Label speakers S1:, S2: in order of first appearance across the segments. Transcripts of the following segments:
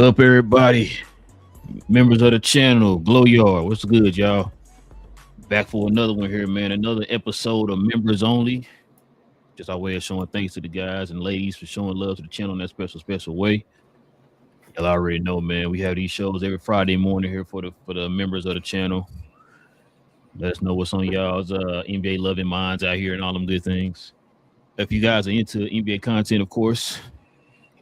S1: up, everybody? Members of the channel, GloYard. What's good, y'all? Back for another one here, man. Another episode of Members Only. Just our way of showing thanks to the guys and ladies for showing love to the channel in that special way. Y'all already know, man. We have these shows every Friday morning here for the members of the channel. Let us know what's on y'all's NBA loving minds out here and all them good things. If you guys are into NBA content, of course,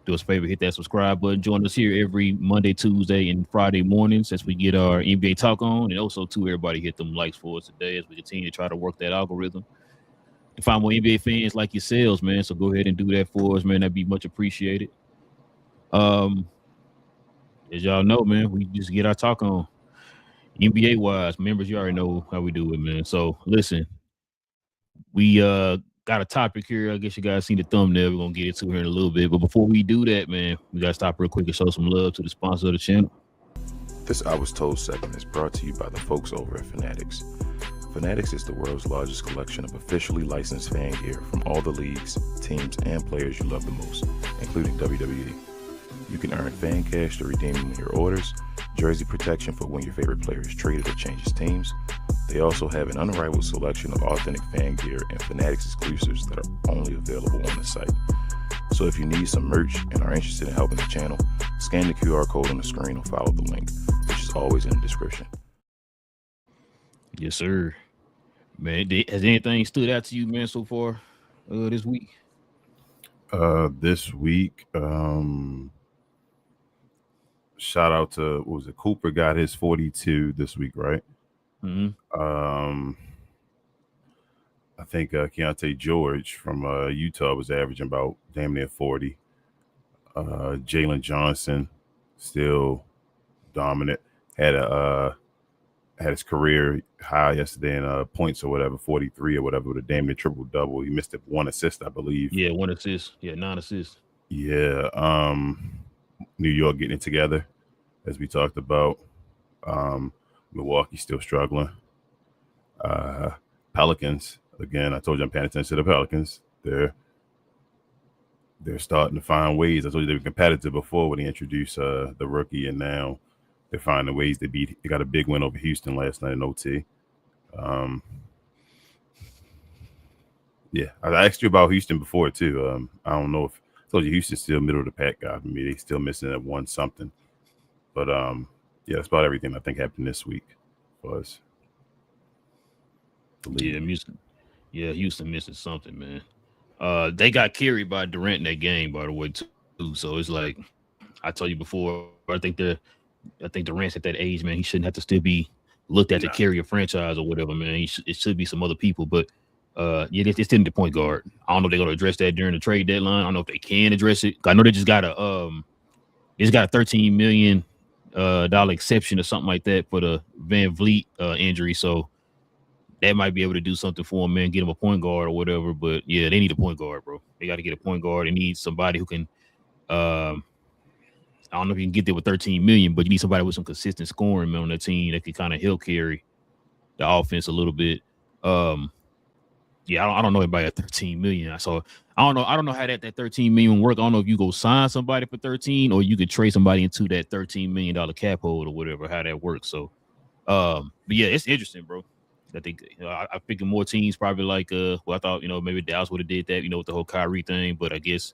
S1: do us a favor, hit that subscribe button. Join us here every Monday, Tuesday, and Friday mornings as we get our NBA talk on. And also, too, everybody hit them likes for us today as we continue to try to work that algorithm to find more NBA fans like yourselves, man. So go ahead and do that for us, man. That'd be much appreciated. As y'all know, man, we just get our talk on. NBA wise, members, you already know how we do it, man. So listen, we got a topic here. I guess you guys seen the thumbnail. We're gonna get into here in a little bit. But before we do that, man, we gotta stop real quick and show some love to the sponsor of the channel.
S2: This I Was Told segment is brought to you by the folks over at Fanatics. Fanatics is the world's largest collection of officially licensed fan gear from all the leagues, teams, and players you love the most, including WWE. You can earn fan cash to redeem in your orders, jersey protection for when your favorite player is traded or changes teams. They also have an unrivaled selection of authentic fan gear and Fanatics exclusives that are only available on the site. So if you need some merch and are interested in helping the channel, scan the QR code on the screen or follow the link, which is always in the description.
S1: Yes, sir. Man, has anything stood out to you, man, so far this week?
S3: This week, shout out to, what was it? Cooper got his 42 this week, right?
S1: Mm-hmm.
S3: I think Keontae George from Utah was averaging about damn near 40. Jalen Johnson still dominant. Had his career high yesterday in points or whatever, 43 or whatever, with a damn near triple double. He missed it, 1 assist, I believe.
S1: Yeah, 1 assist. Yeah, 9 assists.
S3: Yeah. New York getting it together, as we talked about. Milwaukee still struggling. Pelicans, again, I told you I'm paying attention to the Pelicans. They're starting to find ways. I told you they were competitive before when they introduced the rookie, and now they're finding ways to beat. They got a big win over Houston last night in OT. Yeah, I asked you about Houston before too. I don't know if I told you Houston's still middle of the pack guy. I mean, they still missing that one something. But yeah, that's about everything I think happened this week for us.
S1: Yeah, Houston missing something, man. They got carried by Durant in that game, by the way, too. So it's like I told you before. I think Durant's at that age, man. He shouldn't have to still be looked at to carry a franchise or whatever, man. It should be some other people, but yeah, they still need the point guard. I don't know if they're gonna address that during the trade deadline. I don't know if they can address it. I know they just got a $13 million exception or something like that for the Van Vliet injury, so that might be able to do something for him, man. Get him a point guard or whatever. But yeah, they need a point guard, bro. They got to get a point guard. They need somebody who can. I don't know if you can get there with 13 million, but you need somebody with some consistent scoring, man, on that team that can kind of help carry the offense a little bit. Yeah, I don't know anybody at 13 million. So I don't know how that 13 million work. I don't know if you go sign somebody for 13 or you could trade somebody into that $13 million cap hold or whatever, how that works. So but yeah, it's interesting, bro. That they I figure more teams probably like I thought, maybe Dallas would have did that, with the whole Kyrie thing, but I guess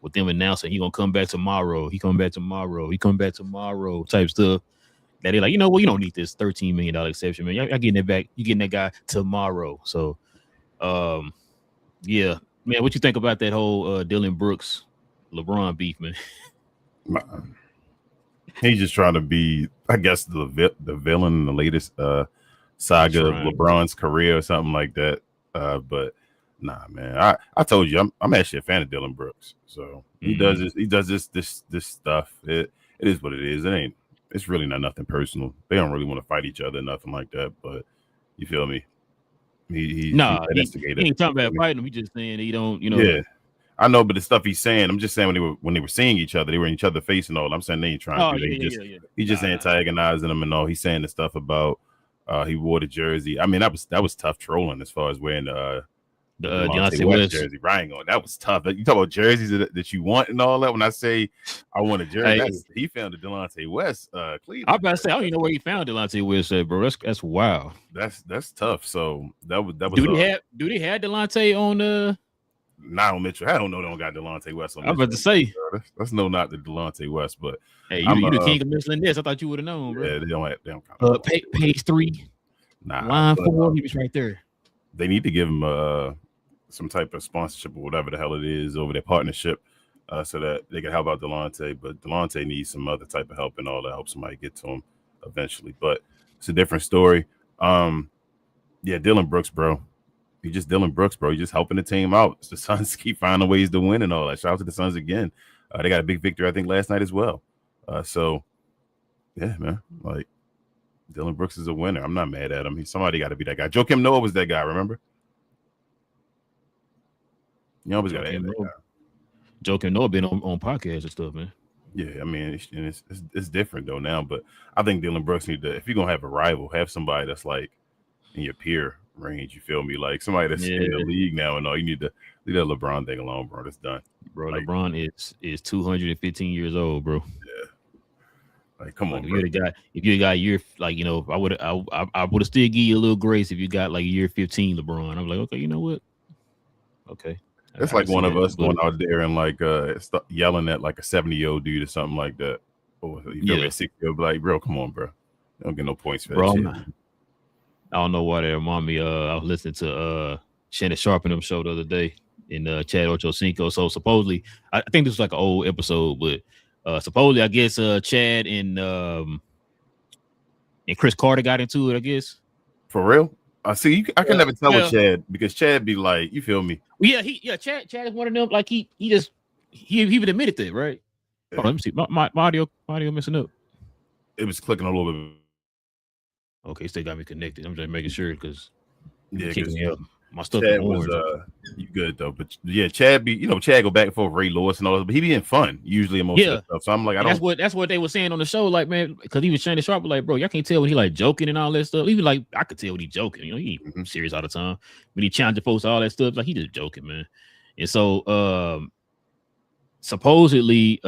S1: with them announcing he gonna come back tomorrow, type stuff. That they're like, you don't need this $13 million exception, man. Y'all getting that back. You getting that guy tomorrow. So yeah, man, what you think about that whole Dylan Brooks LeBron beef, man?
S3: He's just trying to be, I guess, the villain in the latest saga of LeBron's career or something like that. But nah, man, I told you I'm actually a fan of Dylan Brooks. So he does this stuff. It is what it is. It's really not nothing personal. They don't really want to fight each other, nothing like that. But you feel me? He ain't talking
S1: about fighting him. He just saying he don't,
S3: Yeah, I know, but the stuff he's saying, I'm just saying when they were seeing each other, they were in each other's face and all. I'm saying they ain't trying to do that. He's just antagonizing them and all. He's saying the stuff about he wore the jersey. I mean, that was tough trolling as far as wearing
S1: The
S3: Delonte
S1: Deontay
S3: West
S1: West
S3: jersey. Right on. That was tough. You talk about jerseys that you want and all that. When I say I want a jersey,
S1: Hey,
S3: he found the Delonte West
S1: I'm
S3: Cleveland.
S1: about to say I don't even know where he found Deontay West at, bro. That's wild.
S3: That's tough. So that was
S1: Do they have Delonte on
S3: not on Mitchell. I don't know. They don't got Delonte West on
S1: I'm
S3: Mitchell.
S1: about to say.
S3: That's no not the Delonte West, but
S1: Hey, you the king of Michelin this. I thought you would have known, bro.
S3: Yeah, they don't count.
S1: Page 3. Line 4, he was right there.
S3: They need to give him some type of sponsorship or whatever the hell it is over their partnership, so that they can help out Delonte. But Delonte needs some other type of help and all that. Help somebody get to him eventually. But it's a different story. Yeah, Dylan Brooks, bro. He's just Dylan Brooks, bro. He's just helping the team out. The Suns keep finding ways to win and all that. Shout out to the Suns again. They got a big victory, I think, last night as well. So, yeah, man. Like, Dylan Brooks is a winner. I'm not mad at him. Somebody got to be that guy. Joakim Noah was that guy, remember? You always got to have that guy.
S1: Joakim Noah been on podcasts and stuff, man.
S3: Yeah, I mean, it's different, though, now. But I think Dylan Brooks need to, if you're going to have a rival, have somebody that's, like, in your peer range, you feel me? Like, somebody that's in the league now and all. You need to leave that LeBron thing alone, bro. That's done.
S1: Bro, like, LeBron is 215 years old, bro.
S3: Yeah. Like, come on,
S1: if
S3: bro.
S1: If you got a year, like, you know, I would have still give you a little grace if you got like year 15 LeBron. I'm like, okay, you know what? Okay.
S3: It's like one of us going out there and like yelling at like a 70-year-old dude or something like that. Or you feel me, a 60-year-old, like, bro, come on, bro. You don't get no points for that shit.
S1: I don't know why that reminded me. I was listening to Shannon Sharp and them show the other day in Chad Ochocinco. So supposedly, I think this was like an old episode, but supposedly, I guess Chad and Chris Carter got into it, I guess.
S3: For real? I see. I can never tell with Chad because Chad be like, you feel me?
S1: Well, Chad is one of them. Like he even admitted that, right? Yeah. Let me see. My audio messing up.
S3: It was clicking a little bit.
S1: Okay, still got me connected. I'm just making sure because my stuff
S3: Chad was you good though, but yeah, Chad Chad go back and forth with Ray Lewis and all that, but he being fun usually in most of that stuff. So I'm like,
S1: that's what they were saying on the show, like, man, because he was Shannon Sharp, like, bro, y'all can't tell when he like joking and all that stuff. Even like I could tell when he joking, you know, he ain't serious all the time. When he challenging folks, all that stuff, like he just joking, man. And so supposedly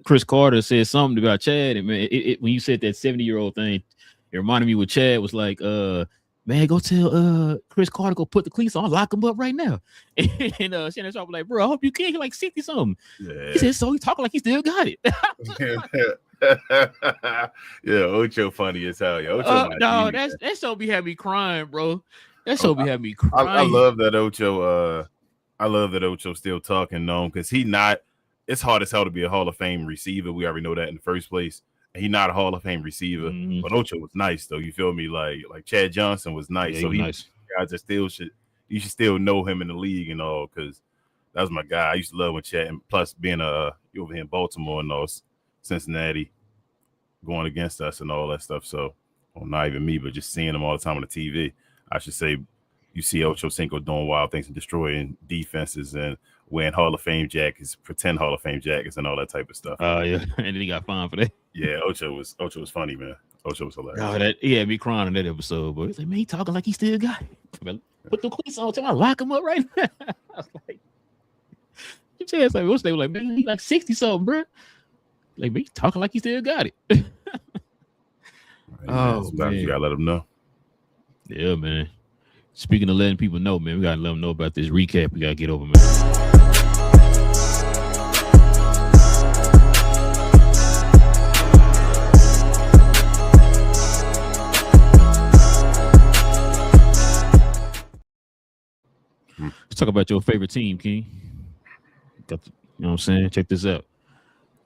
S1: Chris Carter said something about Chad, and man, when you said that 70-year-old thing, it reminded me what Chad was like, man, go tell Chris Carter go put the cleats on, lock him up right now. And Shannon Sharp was like, bro, I hope you can. He like 60 something. Yeah. He said, so he talking like he still got it.
S3: Yeah, Ocho funny as hell. Yo,
S1: no, that show be having me crying, bro. That show be having me crying.
S3: I love that Ocho. I love that Ocho still talking on because it's hard as hell to be a Hall of Fame receiver. We already know that in the first place. He not a Hall of Fame receiver, but Ocho was nice though. You feel me? Like Chad Johnson was nice.
S1: Yeah,
S3: so
S1: nice.
S3: Guys that you should still know him in the league and all because that was my guy. I used to love when Chad, and plus being over here in Baltimore and all Cincinnati, going against us and all that stuff. So, well, not even me, but just seeing him all the time on the TV. I should say, you see Ochocinco doing wild things and destroying defenses and wearing Hall of Fame jackets, pretend Hall of Fame jackets, and all that type of stuff.
S1: Yeah, and then he got fined for that.
S3: Yeah, Ocho was funny, man. Ocho was hilarious.
S1: Oh, he had me crying in that episode, but he's like, man, he talking like he still got it. Put the cleats on, tell I lock him up right now. I was like, you said something. They were like, man, he like 60 something, bro. Like, man, he talking like he still got it.
S3: Sometimes you gotta let him know.
S1: Yeah, man. Speaking of letting people know, man, we gotta let them know about this recap. We gotta get over, man. Let's talk about your favorite team, King. You know what I'm saying? Check this out.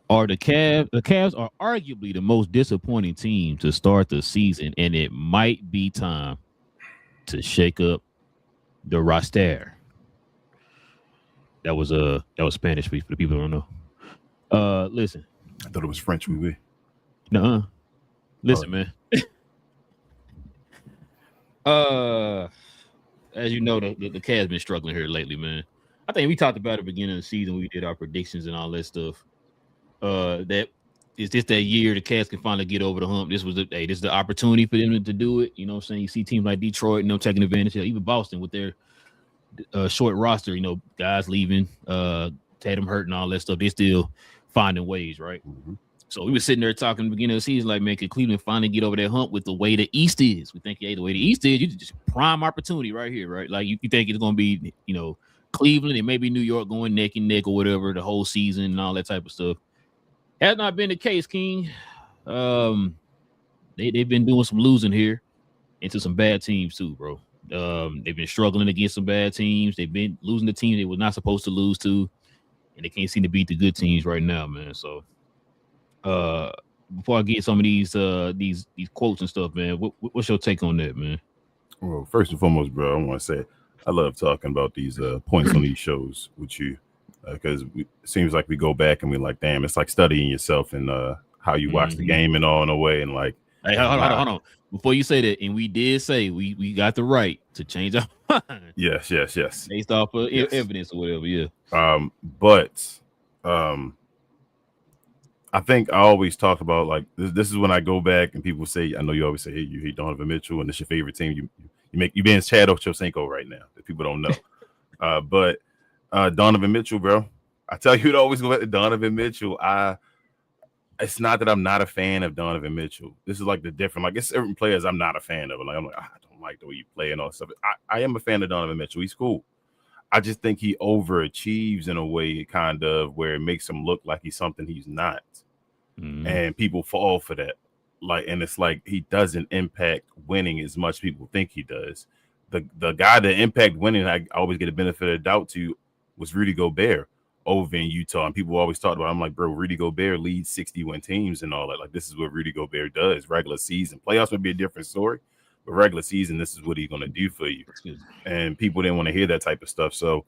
S1: The Cavs are arguably the most disappointing team to start the season, and it might be time to shake up the roster. That was Spanish for the people who don't know. Listen.
S3: I thought it was French. We.
S1: Nuh-uh. Listen, man. As you know, the Cavs been struggling here lately, man. I think we talked about it at the beginning of the season. We did our predictions and all that stuff. That is this that year the Cavs can finally get over the hump. This is the opportunity for them to do it. You know what I'm saying? You see teams like Detroit and them taking advantage of even Boston with their short roster, guys leaving, Tatum hurt and all that stuff. They still finding ways, right?
S3: Mm-hmm.
S1: So we were sitting there talking at the beginning of the season, like, man, could Cleveland finally get over that hump with the way the East is? We think, the way the East is, you just prime opportunity right here, right? Like, you think it's going to be, Cleveland and maybe New York going neck and neck or whatever the whole season and all that type of stuff. Has not been the case, King. They've been doing some losing here into some bad teams too, bro. They've been struggling against some bad teams. They've been losing the team they were not supposed to lose to, and they can't seem to beat the good teams right now, man. So, before I get some of these quotes and stuff, man, what's your take on that, man?
S3: Well, first and foremost, bro, I want to say I love talking about these points on these shows with you because it seems like we go back and we're like, damn, it's like studying yourself and how you watch the game and all in a way, and like,
S1: hey, hold on. Before you say that, and we did say we got the right to change our mind.
S3: Yes.
S1: Based off of evidence or whatever, yeah.
S3: But I think I always talk about like this is when I go back and people say, I know you always say, hey, you hate Donovan Mitchell and it's your favorite team. You being Chad Ochocinco right now that people don't know. But Donovan Mitchell, bro, I tell you, it always go back to Donovan Mitchell. It's not that I'm not a fan of Donovan Mitchell. This is like the different, like it's certain players I'm not a fan of. Like I'm like, I don't like the way you play and all that stuff. I am a fan of Donovan Mitchell. He's cool. I just think he overachieves in a way, kind of, where it makes him look like he's something he's not. Mm-hmm. And people fall for that. Like, and it's like he doesn't impact winning as much as people think he does. The guy that impact winning, I always get a benefit of the doubt to, was Rudy Gobert over in Utah. And people always talk about, I'm like, bro, Rudy Gobert leads 60-win teams and all that. Like, this is what Rudy Gobert does. Regular season. Playoffs would be a different story. But regular season, this is what he's going to do for you. And people didn't want to hear that type of stuff. So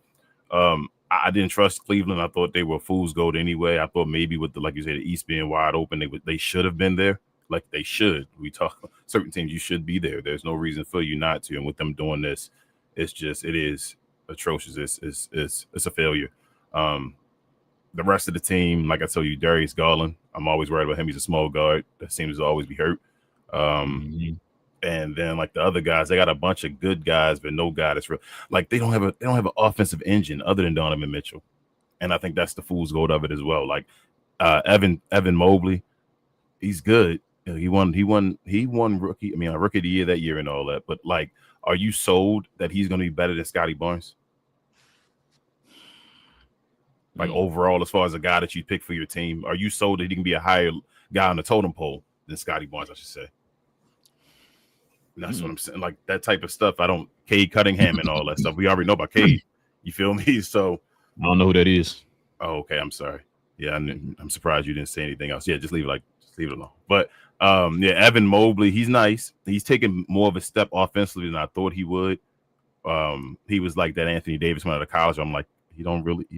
S3: I didn't trust Cleveland. I thought they were fool's gold anyway. I thought maybe with like you said, the East being wide open, they should have been there. Like they should. We talk certain teams, you should be there. There's no reason for you not to. And with them doing this, it is atrocious. It's a failure. The rest of the team, like I told you, Darius Garland, I'm always worried about him. He's a small guard that seems to always be hurt. And then like the other guys, they got a bunch of good guys, but no guy that's real. Like they don't have an offensive engine other than Donovan Mitchell. And I think that's the fool's gold of it as well. Like Evan Mobley, he's good. He won rookie of the year that year and all that. But like, are you sold that he's going to be better than Scotty Barnes? Like overall, as far as a guy that you pick for your team, are you sold that he can be a higher guy on the totem pole than Scotty Barnes, I should say? And that's what I'm saying. Like that type of stuff. Cade Cunningham and all that stuff. We already know about Cade. You feel me? So
S1: I don't know who that is.
S3: Oh, okay. I'm sorry. Yeah, I'm surprised you didn't say anything else. Yeah, just leave it alone. But Evan Mobley, he's nice. He's taking more of a step offensively than I thought he would. He was like that Anthony Davis went out of college. I'm like, he's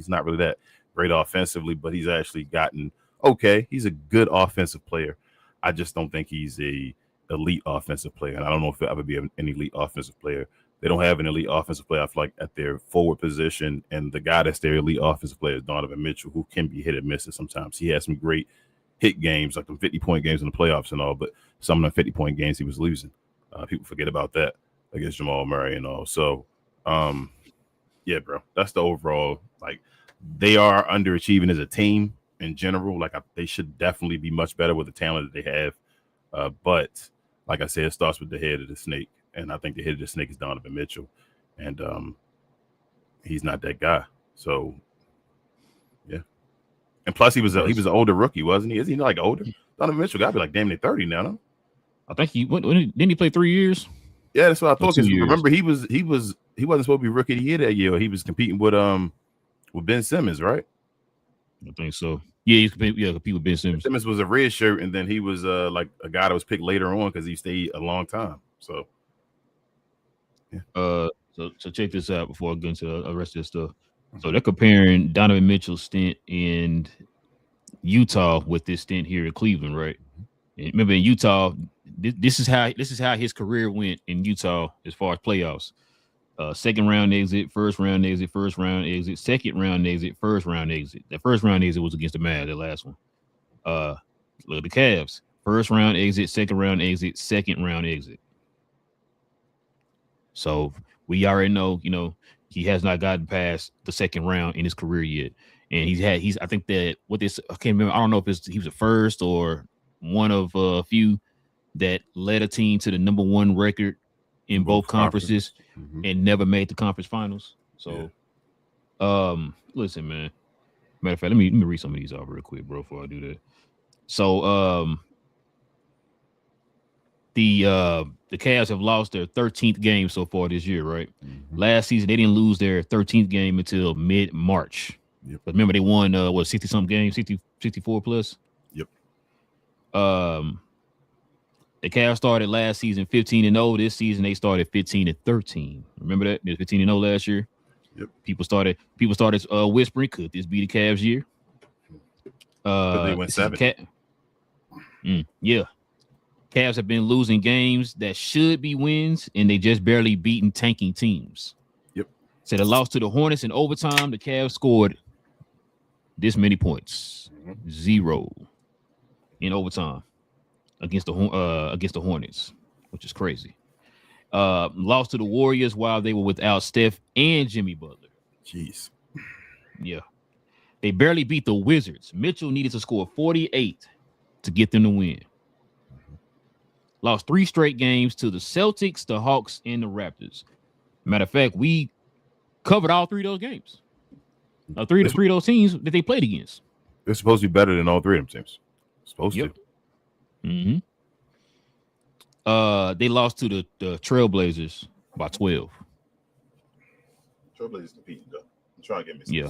S3: not really that great offensively, but he's actually gotten okay. He's a good offensive player. I just don't think he's a elite offensive player. And I don't know if he'll ever be an elite offensive player. They don't have an elite offensive player, I feel like, at their forward position. And the guy that's their elite offensive player is Donovan Mitchell, who can be hit and miss. And sometimes he has some great hit games, like them 50-point games in the playoffs and all. But some of the 50-point games he was losing. People forget about that against Jamal Murray and all. So, yeah, bro, that's the overall. Like, they are underachieving as a team in general. Like, they should definitely be much better with the talent that they have. But like I said, it starts with the head of the snake. And I think the head of the snake is Donovan Mitchell. And he's not that guy. So, yeah. And plus, he was an older rookie, wasn't he? Isn't he like older? Donovan Mitchell got to be like damn near 30 now, no?
S1: I think didn't he play 3 years?
S3: Yeah, that's what I thought. Because remember, he wasn't supposed to be rookie of the year that year. He was competing with Ben Simmons, right?
S1: I think so. Yeah, he's compete with Ben Simmons.
S3: Simmons was a red shirt, and then he was like a guy that was picked later on because he stayed a long time. So, yeah.
S1: So check this out before I get into the rest of this stuff. So they're comparing Donovan Mitchell's stint in Utah with this stint here in Cleveland, right? And remember in Utah, this is how his career went in Utah as far as playoffs. Second round exit, first round exit, second round exit, first round exit. The first round exit was against the Mavs, the last one. Look at the Cavs. First round exit, second round exit, second round exit. So we already know, He has not gotten past the second round in his career yet, and he's I think that what this I can't remember. I don't know if he was the first or one of a few that led a team to the number one record in both conferences and never made the conference finals. So, listen, man. Matter of fact, let me read some of these off real quick, bro, before I do that. So, the Cavs have lost their 13th game so far this year, right? Last season they didn't lose their 13th game until mid-March. But remember they won 60-something games, 64 plus. The Cavs started last season 15-0. This season they started 15-13. Remember that? They were 15-0 last year. People started whispering, could this be the Cavs year?
S3: But they went 7.
S1: Yeah. Cavs have been losing games that should be wins, and they just barely beaten tanking teams. So the loss to the Hornets in overtime, the Cavs scored this many points. 0 in overtime against the Hornets, which is crazy. Lost to the Warriors while they were without Steph and Jimmy Butler.
S3: Jeez.
S1: Yeah. They barely beat the Wizards. Mitchell needed to score 48 to get them to win. Lost 3 straight games to the Celtics, the Hawks, and the Raptors. Matter of fact, we covered all 3 of those games. Three of those teams that they played against.
S3: They're supposed to be better than all 3 of them teams. Supposed to.
S1: They lost to the Trailblazers by 12.
S2: Trailblazers competing, though. I'm trying to get me.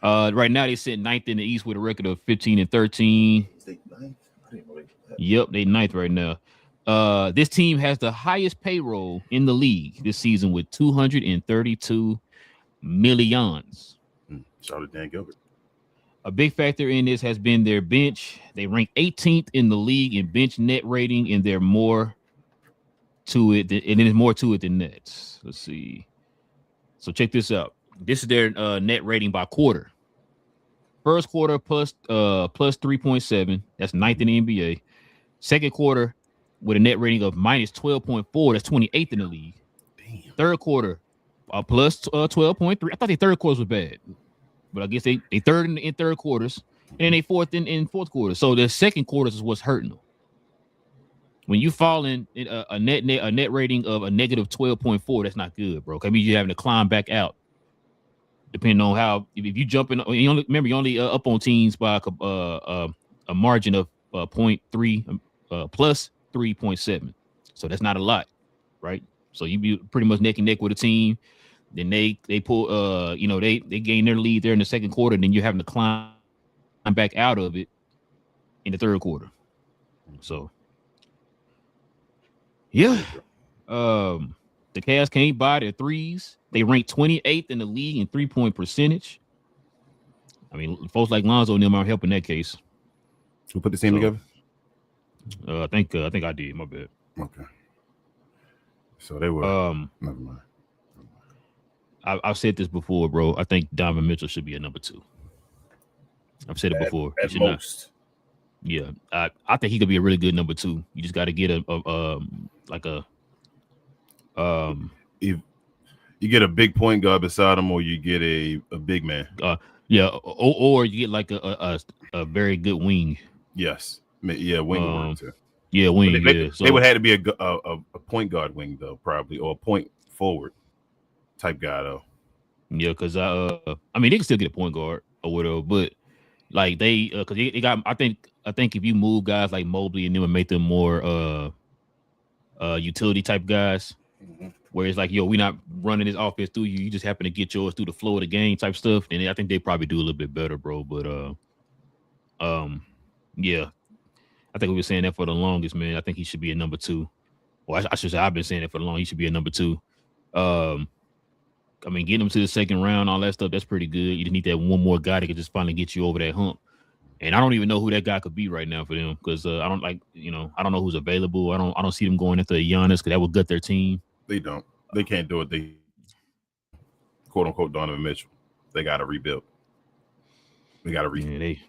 S1: Right now they sit 9th in the East with a record of 15-13. Yep, they 9th right now. This team has the highest payroll in the league this season with 232 millions.
S3: Shout out to Dan Gilbert.
S1: A big factor in this has been their bench. They rank 18th in the league in bench net rating, and there's more to it than that. Let's see. So check this out. This is their net rating by quarter. First quarter plus 3.7. That's 9th in the NBA. Second quarter with a net rating of minus 12.4. That's 28th in the league.
S3: Damn.
S1: Third quarter plus 12.3. I thought their third quarters were bad, but I guess they third in third quarters, and then they fourth in fourth quarter. So the second quarters is what's hurting them. When you fall in a net rating of a negative 12.4, that's not good, bro. I mean, you're having to climb back out. Depending on how, if you jump in, you only up on teams by a margin of 0.3 plus 3.7. So that's not a lot, right? So you be pretty much neck and neck with a team. Then they pull, they gain their lead there in the second quarter. Then you're having to climb back out of it in the third quarter. So, yeah. The Cavs can't buy their threes. They rank 28th in the league in 3-point percentage. I mean, folks like Lonzo and them aren't helping that case.
S3: Who put the team together?
S1: I think I did. My bad.
S3: Okay. So they were. Never mind.
S1: I've said this before, bro. I think Donovan Mitchell should be a number 2. I've said it before.
S3: At most.
S1: Yeah, I think he could be a really good number 2. You just got to get
S3: If you get a big point guard beside him, or you get a big man.
S1: Or you get like a very good wing.
S3: Yes, yeah, wing would work too.
S1: Yeah, wing.
S3: They would have to be a point guard wing though, probably, or a point forward type guy though.
S1: Yeah, because I mean they can still get a point guard or whatever, but like because they got I think if you move guys like Mobley and them and make them more utility type guys. Where it's like, yo, we're not running this offense through you. You just happen to get yours through the flow of the game type stuff. And I think they probably do a little bit better, bro. But yeah, I think we were saying that for the longest, man. I think he should be a number 2. Well, I should say I've been saying it for the long. He should be a number 2. I mean, getting him to the second round, all that stuff, that's pretty good. You just need that one more guy that could just finally get you over that hump. And I don't even know who that guy could be right now for them because I don't know who's available. I don't see them going after Giannis because that would gut their team.
S3: They don't. They can't do it. They quote unquote Donovan Mitchell. They got to rebuild. They got to rebuild.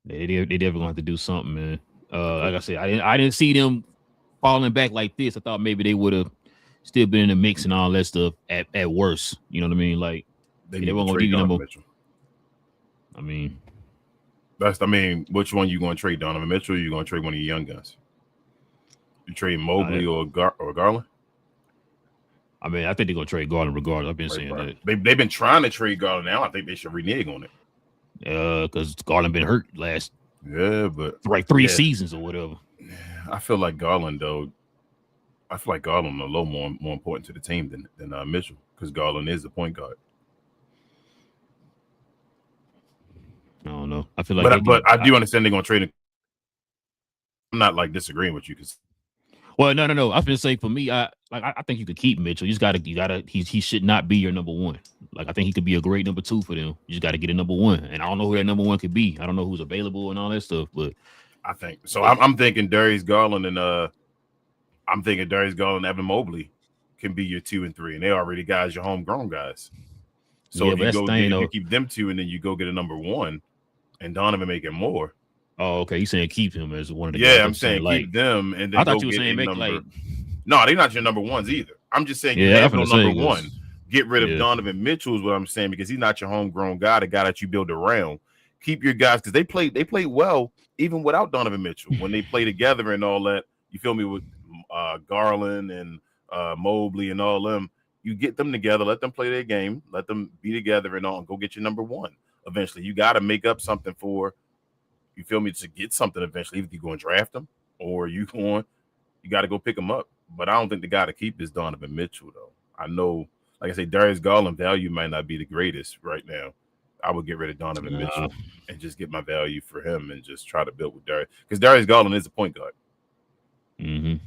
S1: Yeah, they definitely gonna have to do something, man. Like I said, I didn't see them falling back like this. I thought maybe they would have, still been in the mix and all that stuff at worst. You know what I mean? Like
S3: They
S1: they
S3: need
S1: weren't
S3: to
S1: gonna
S3: trade
S1: give you
S3: Donovan
S1: number.
S3: Mitchell.
S1: I mean,
S3: which one you going to trade, Donovan Mitchell? Or you going to trade one of your young guns? You trade Mobley or Garland?
S1: I mean, I think they're gonna trade Garland regardless. I've been saying
S3: Right.
S1: that.
S3: They've been trying to trade Garland now. I think they should renege on it.
S1: Because Garland been hurt last
S3: but
S1: like 3 seasons or whatever.
S3: I feel like Garland though. I feel like Garland a little more important to the team than Mitchell, because Garland is the point guard.
S1: I don't know. I feel like,
S3: but I do understand they're gonna trade him. I'm not like disagreeing with you, because.
S1: Well, no. I was gonna say, for me, I think you could keep Mitchell. You just gotta. He should not be your number one. Like, I think he could be a great number 2 for them. You just got to get a number 1, and I don't know who that number 1 could be. I don't know who's available and all that stuff. But
S3: I think so. I'm thinking Darius Garland and Evan Mobley can be your 2 and 3, and they already guys, your homegrown guys. So if you keep them 2, and then you go get a number 1, and Donovan making more.
S1: Oh, okay. You saying keep him as one of the
S3: guys?
S1: Yeah,
S3: I'm saying keep them, and then
S1: I thought you were saying make like.
S3: No, they're not your number 1s either. I'm just saying you have no number 1. Get rid of Donovan Mitchell is what I'm saying, because he's not your homegrown guy, the guy that you build around. Keep your guys, because they played well even without Donovan Mitchell when they play together and all that. You feel me, with Garland and Mobley and all them. You get them together, let them play their game, let them be together and all, and go get your number 1. Eventually, you got to make up something for. You feel me, to get something eventually. Either you go and draft them, or you got to go pick them up. But I don't think the guy to keep is Donovan Mitchell, though. I know. Like I say, Darius Garland value might not be the greatest right now. I would get rid of Donovan Mitchell and just get my value for him and just try to build with Darius, because Darius Garland is a point guard.
S1: Mm-hmm.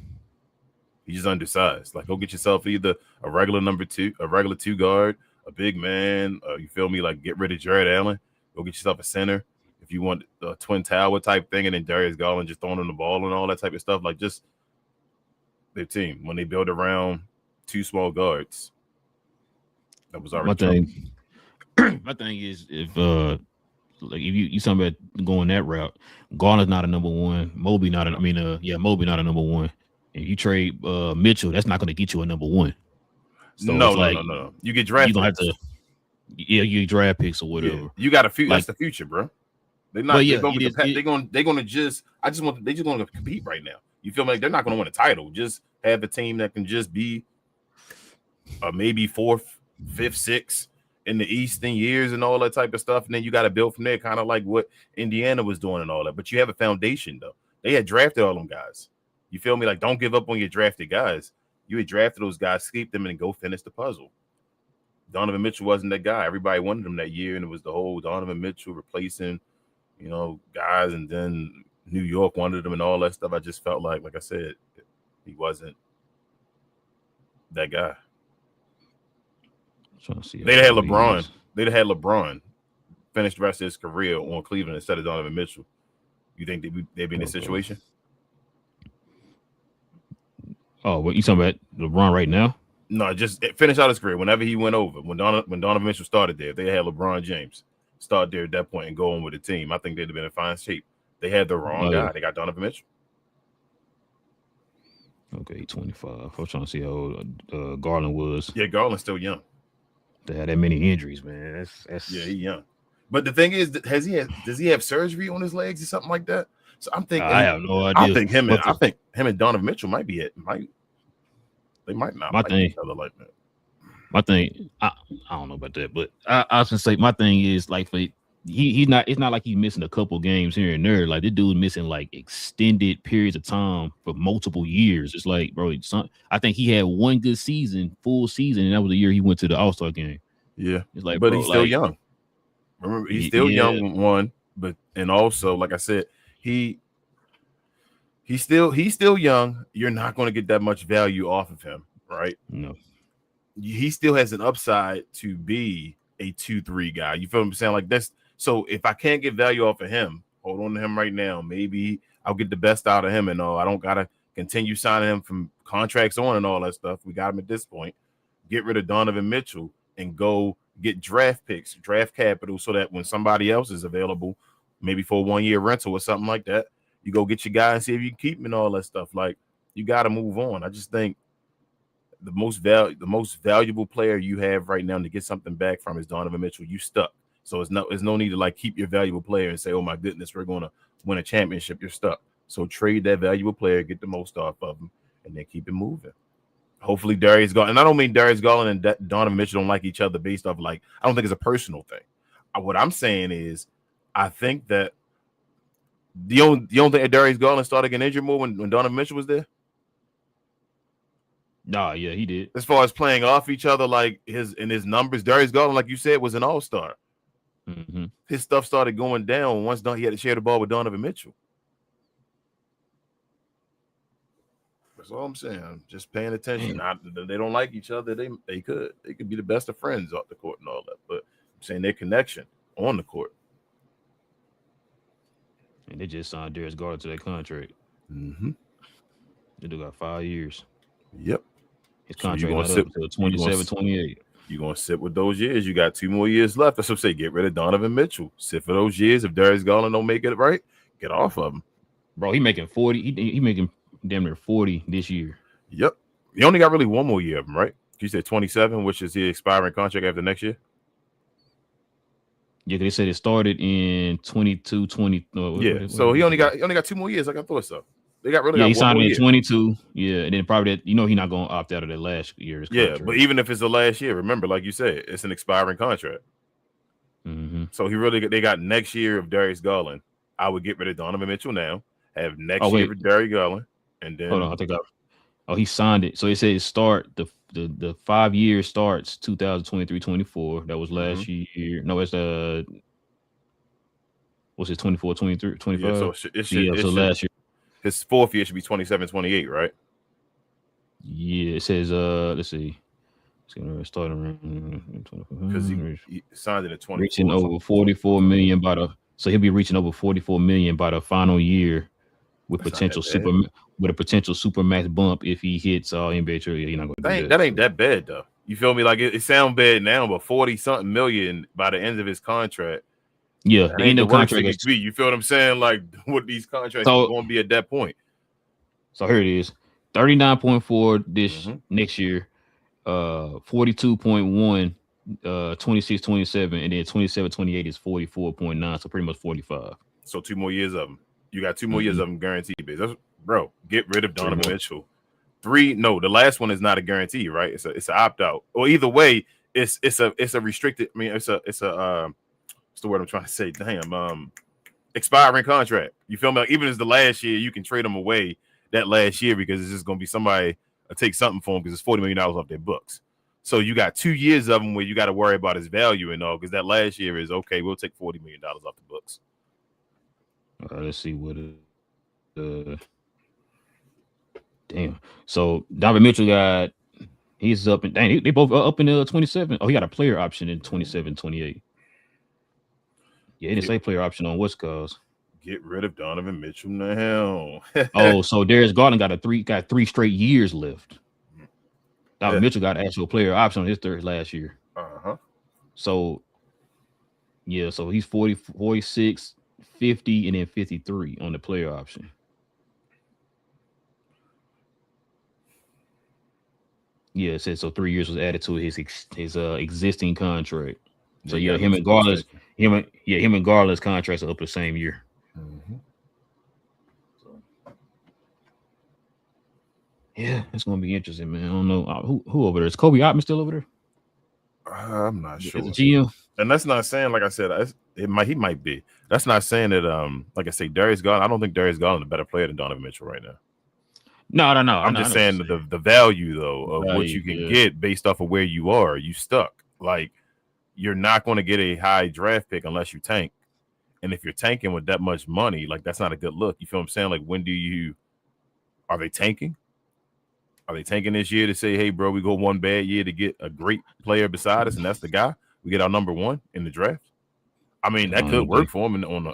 S3: He's just undersized. Like, go get yourself either a regular number 2, a regular 2 guard, a big man. You feel me? Like, get rid of Jared Allen. Go get yourself a center if you want a twin tower type thing, and then Darius Garland just throwing him the ball and all that type of stuff. Like, just their team when they build around 2 small guards. That was already
S1: my thing is, if you talking about going that route, Garland's not a number 1, Mobley not a number 1. And you trade Mitchell, that's not going to get you a number 1. So
S3: no. You get draft.
S1: You don't have to. Yeah, you get draft picks or whatever.
S3: Yeah. You got a few. That's the future, bro. They're not. They're going to just. They just want to compete right now. You feel like they're not going to win a title. Just have a team that can just be maybe 4th, 5th, 6th in the East in years and all that type of stuff. And then you got to build from there, kind of like what Indiana was doing and all that. But you have a foundation, though. They had drafted all them guys. You feel me? Like, don't give up on your drafted guys. You had drafted those guys, keep them, and go finish the puzzle. Donovan Mitchell wasn't that guy. Everybody wanted him that year, and it was the whole Donovan Mitchell replacing, guys, and then New York wanted him and all that stuff. I just felt like I said, he wasn't that guy.
S1: Trying to see.
S3: They'd had LeBron. They'd had LeBron finish the rest of his career on Cleveland instead of Donovan Mitchell. You think they'd be in this situation?
S1: Oh, what you talking about, LeBron right now?
S3: No, just finish out his career. Whenever he went over, when Donovan Mitchell started there, they had LeBron James start there at that point and go on with the team. I think they'd have been in fine shape. They had the wrong guy. They got Donovan Mitchell.
S1: Okay, 25. I was trying to see how old Garland was.
S3: Yeah, Garland's still young.
S1: They had that many injuries, man. That's
S3: yeah, he's young. But the thing is, does he have surgery on his legs or something like that? So I'm thinking.
S1: I have no idea.
S3: I think him and Donovan Mitchell might be it. They might not like each other like that.
S1: My thing, I don't know about that, but I was gonna say my thing is like he's not. It's not like he's missing a couple games here and there. Like this dude missing like extended periods of time for multiple years. It's like, bro, I think he had one good season, full season, and that was the year he went to the All-Star game.
S3: Yeah,
S1: it's like,
S3: but he's still young. Remember, he's still young. One, but and also, like I said, he's still young. You're not going to get that much value off of him, right?
S1: No.
S3: He still has an upside to be a 2-3 guy. You feel what I'm saying? Like this. So if I can't get value off of him, hold on to him right now. Maybe I'll get the best out of him and all. I don't gotta continue signing him from contracts on and all that stuff. We got him at this point. Get rid of Donovan Mitchell and go get draft picks, draft capital, so that when somebody else is available, maybe for a 1-year rental or something like that, you go get your guy and see if you can keep him and all that stuff. Like, you got to move on. I just think the most valuable player you have right now to get something back from is Donovan Mitchell. You stuck. So there's no need to like keep your valuable player and say, oh my goodness, we're going to win a championship. You're stuck. So trade that valuable player, get the most off of them, and then keep it moving. Hopefully Darius Garland, and I don't mean Darius Garland and Donovan Mitchell don't like each other based off like, I don't think it's a personal thing. What I'm saying is, I think that the only thing that Darius Garland started getting injured more when Donovan Mitchell was there.
S1: Nah, yeah, he did.
S3: As far as playing off each other, like his numbers, Darius Garland, like you said, was an all-star.
S1: Mm-hmm.
S3: His stuff started going down once he had to share the ball with Donovan Mitchell. That's all I'm saying. I'm just paying attention. They don't like each other. They could be the best of friends off the court and all that. But I'm saying their connection on the court.
S1: And they just signed Darius Garland to that contract.
S3: Mm-hmm.
S1: They do got 5 years.
S3: Yep.
S1: His contract not up until 27, 28.
S3: You're going to sit with those years. You got 2 more years left. That's what I'm saying. Get rid of Donovan Mitchell. Sit for those years. If Darius Garland don't make it right, get off of him.
S1: Bro, he making 40. He making damn near 40 this year.
S3: Yep. He only got really 1 more year of him, right? You said 27, which is the expiring contract after next year?
S1: Yeah, they said it started in 22, 20.
S3: So he only got 2 more years, like I thought so. They got really
S1: he signed in 22. Yeah, and then probably that, he's not going to opt out of that last year's contract.
S3: Yeah, but even if it's the last year, remember, like you said, it's an expiring contract.
S1: Mm-hmm.
S3: So they got next year of Darius Garland. I would get rid of Donovan Mitchell now. Have next year for Darius Garland, and then
S1: hold on, he signed it. So it says start the 5 years starts 2023-24. That was last year. No, it's what's it 24, 23, 25?
S3: Yeah, so
S1: last year.
S3: His 4th year should be 27, 28, right?
S1: Yeah, it says let's see. It's starting
S3: because he signed it at 24.
S1: Reaching over 44 million so he'll be reaching over 44 million by the final year with a potential super max bump if he hits all NBA trade. He's not going to
S3: that ain't that bad though. You feel me? Like it sounds bad now, but 40 something million by the end of his contract.
S1: Yeah, the end of the contract.
S3: You feel what I'm saying? Like what these contracts are going to be at that point.
S1: So here it is: 39.4 this next year, 42.1, 26-27, and then 27-28 is 44.9. So pretty much 45.
S3: So 2 more years of them. You got 2 more years of them guaranteed. Bro, get rid of Donovan Mitchell. 3, no, the last one is not a guarantee, right? It's an opt out. Or either way, it's a restricted. I mean, it's a what's the word I'm trying to say? Damn, expiring contract. You feel me? Like, even as the last year, you can trade them away that last year because it's just gonna be somebody take something for them because it's $40 million off their books. So you got 2 years of them where you got to worry about his value and all because that last year is okay. We'll take $40 million off the books.
S1: Let's see what damn. So Donovan Mitchell he's up and they both up in the 27. Oh, he got a player option in 27, 28. Yeah, he didn't say player option on what's cause.
S3: Get rid of Donovan Mitchell now.
S1: Oh, so Darius Garland got 3 straight years left. Donovan Mitchell got actual player option on his third last year. So yeah, so he's 40, 46, 50, and then 53 on the player option. Yeah, it says so 3 years was added to his existing contract. So yeah, him and Garland's contracts are up the same year. Yeah, it's gonna be interesting, man. I don't know who over there. Is Kobe Ottman still over there?
S3: I'm not sure.
S1: Is the GM?
S3: And that's not saying, like I said, he might be. That's not saying that. Like I say, Darius Garland. I don't think Darius Garland is a better player than Donovan Mitchell right now.
S1: No.
S3: I'm just saying the value though of what you can get based off of where you are. You stuck. Like you're not going to get a high draft pick unless you tank. And if you're tanking with that much money, like that's not a good look. You feel what I'm saying? Like are they tanking? Are they tanking this year to say, hey, bro, we go one bad year to get a great player beside us, and that's the guy? We get our number 1 in the draft. I mean, that could work for him
S1: I don't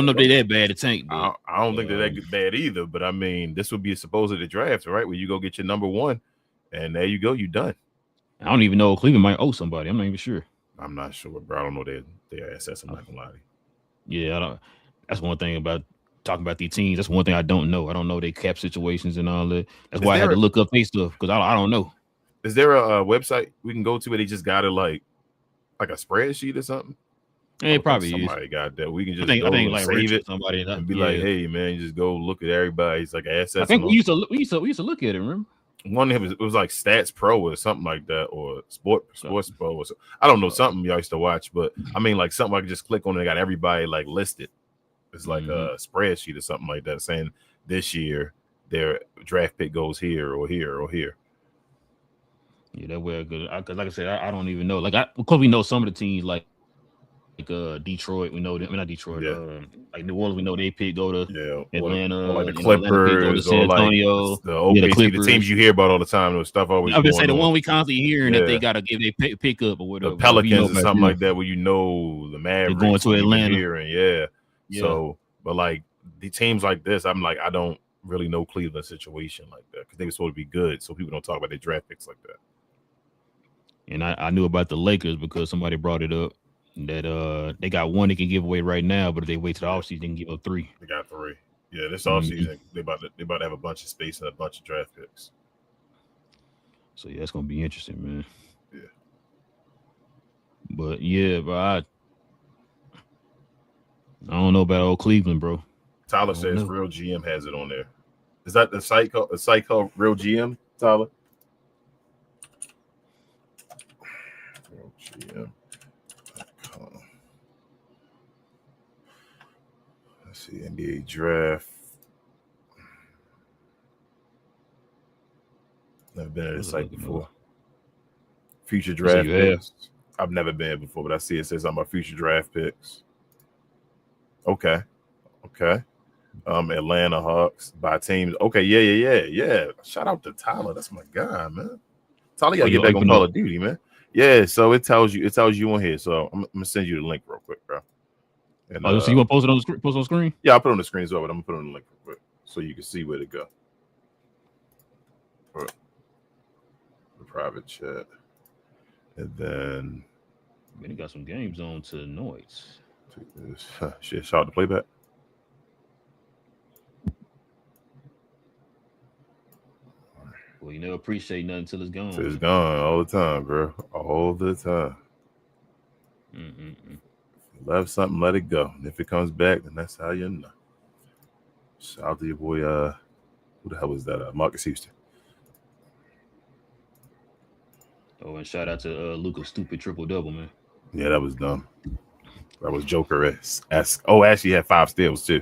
S1: know if they're that bad to tank.
S3: I don't think they're that bad either. But I mean, this would be supposed to the draft, right? Where you go get your number 1, and there you go, you done.
S1: I don't even know if Cleveland might owe somebody. I'm not even sure.
S3: I'm not sure, bro. I don't know their assets. I'm not gonna lie to you.
S1: Yeah, I don't. That's one thing about talking about these teams. That's one thing I don't know. I don't know their cap situations and all that. That's
S3: Is
S1: why I had
S3: there
S1: to look up their stuff because I don't know.
S3: Is there a website we can go to where they just got it like a spreadsheet or something?
S1: Yeah, it probably is.
S3: Somebody got that. We can just
S1: I
S3: go
S1: think
S3: and
S1: like
S3: save
S1: Rich or
S3: it
S1: somebody
S3: and be like, hey man, just go look at everybody's like assets.
S1: I think we used to look at it. Remember?
S3: One of it was like Stats Pro or something like that, or Sports Pro or something. I don't know, something y'all used to watch, but I mean like something I could just click on and they got everybody like listed. It's like a spreadsheet or something like that saying this year their draft pick goes here or here or here.
S1: Yeah, that way good. Because like I said, I don't even know. Because we know some of the teams like Detroit, we know them. I mean, not Detroit.
S3: Yeah.
S1: Like New Orleans, we know they pick go to Atlanta,
S3: or like the Clippers,
S1: San Antonio,
S3: like the OKC, the teams you hear about all the time. Those stuff always.
S1: I would say the one we constantly hearing that they got to give their pick up or whatever.
S3: The Pelicans or something like that, where the Mavericks
S1: going to Atlanta.
S3: Hearing, So, but like the teams like this, I'm like, I don't really know Cleveland situation like that because they were supposed to be good, so people don't talk about their draft picks like that.
S1: And I knew about the Lakers because somebody brought it up that they got one they can give away right now, but if they wait to the offseason, they can give up 3.
S3: They got 3. Yeah, this offseason they about to have a bunch of space and a bunch of draft picks.
S1: So yeah, it's gonna be interesting, man.
S3: Yeah.
S1: But yeah, but I don't know about old Cleveland, bro.
S3: Tyler says Real GM has it on there. Is that the site called Real GM, Tyler? Real GM. Let's see, NBA draft. Never been at this site before. Future draft picks. I've never been here before, but I see it says something about future draft picks. Okay. Atlanta Hawks by teams. Okay, yeah. Shout out to Tyler. That's my guy, man. Tyler, gotta get back on Call of Duty, man. Yeah, so it tells you on here. So I'm gonna send you the link real quick, bro. And,
S1: so you want to post it on the screen?
S3: Yeah, I'll put it on the screen as well, but I'm gonna put it on the link real quick so you can see where to go. For the private chat. And then
S1: he got some games on tonight.
S3: Shit, shout out to Playback.
S1: Well, you never appreciate nothing until it's gone.
S3: It's gone all the time, bro. All the time. Love something, let it go. And if it comes back, then that's how you know. Shout out to your boy. Who the hell was that? Marcus Houston.
S1: Oh, and shout out to Luka's stupid triple-double, man.
S3: Yeah, that was dumb. That was Joker-esque. Oh, actually, he had 5 steals too.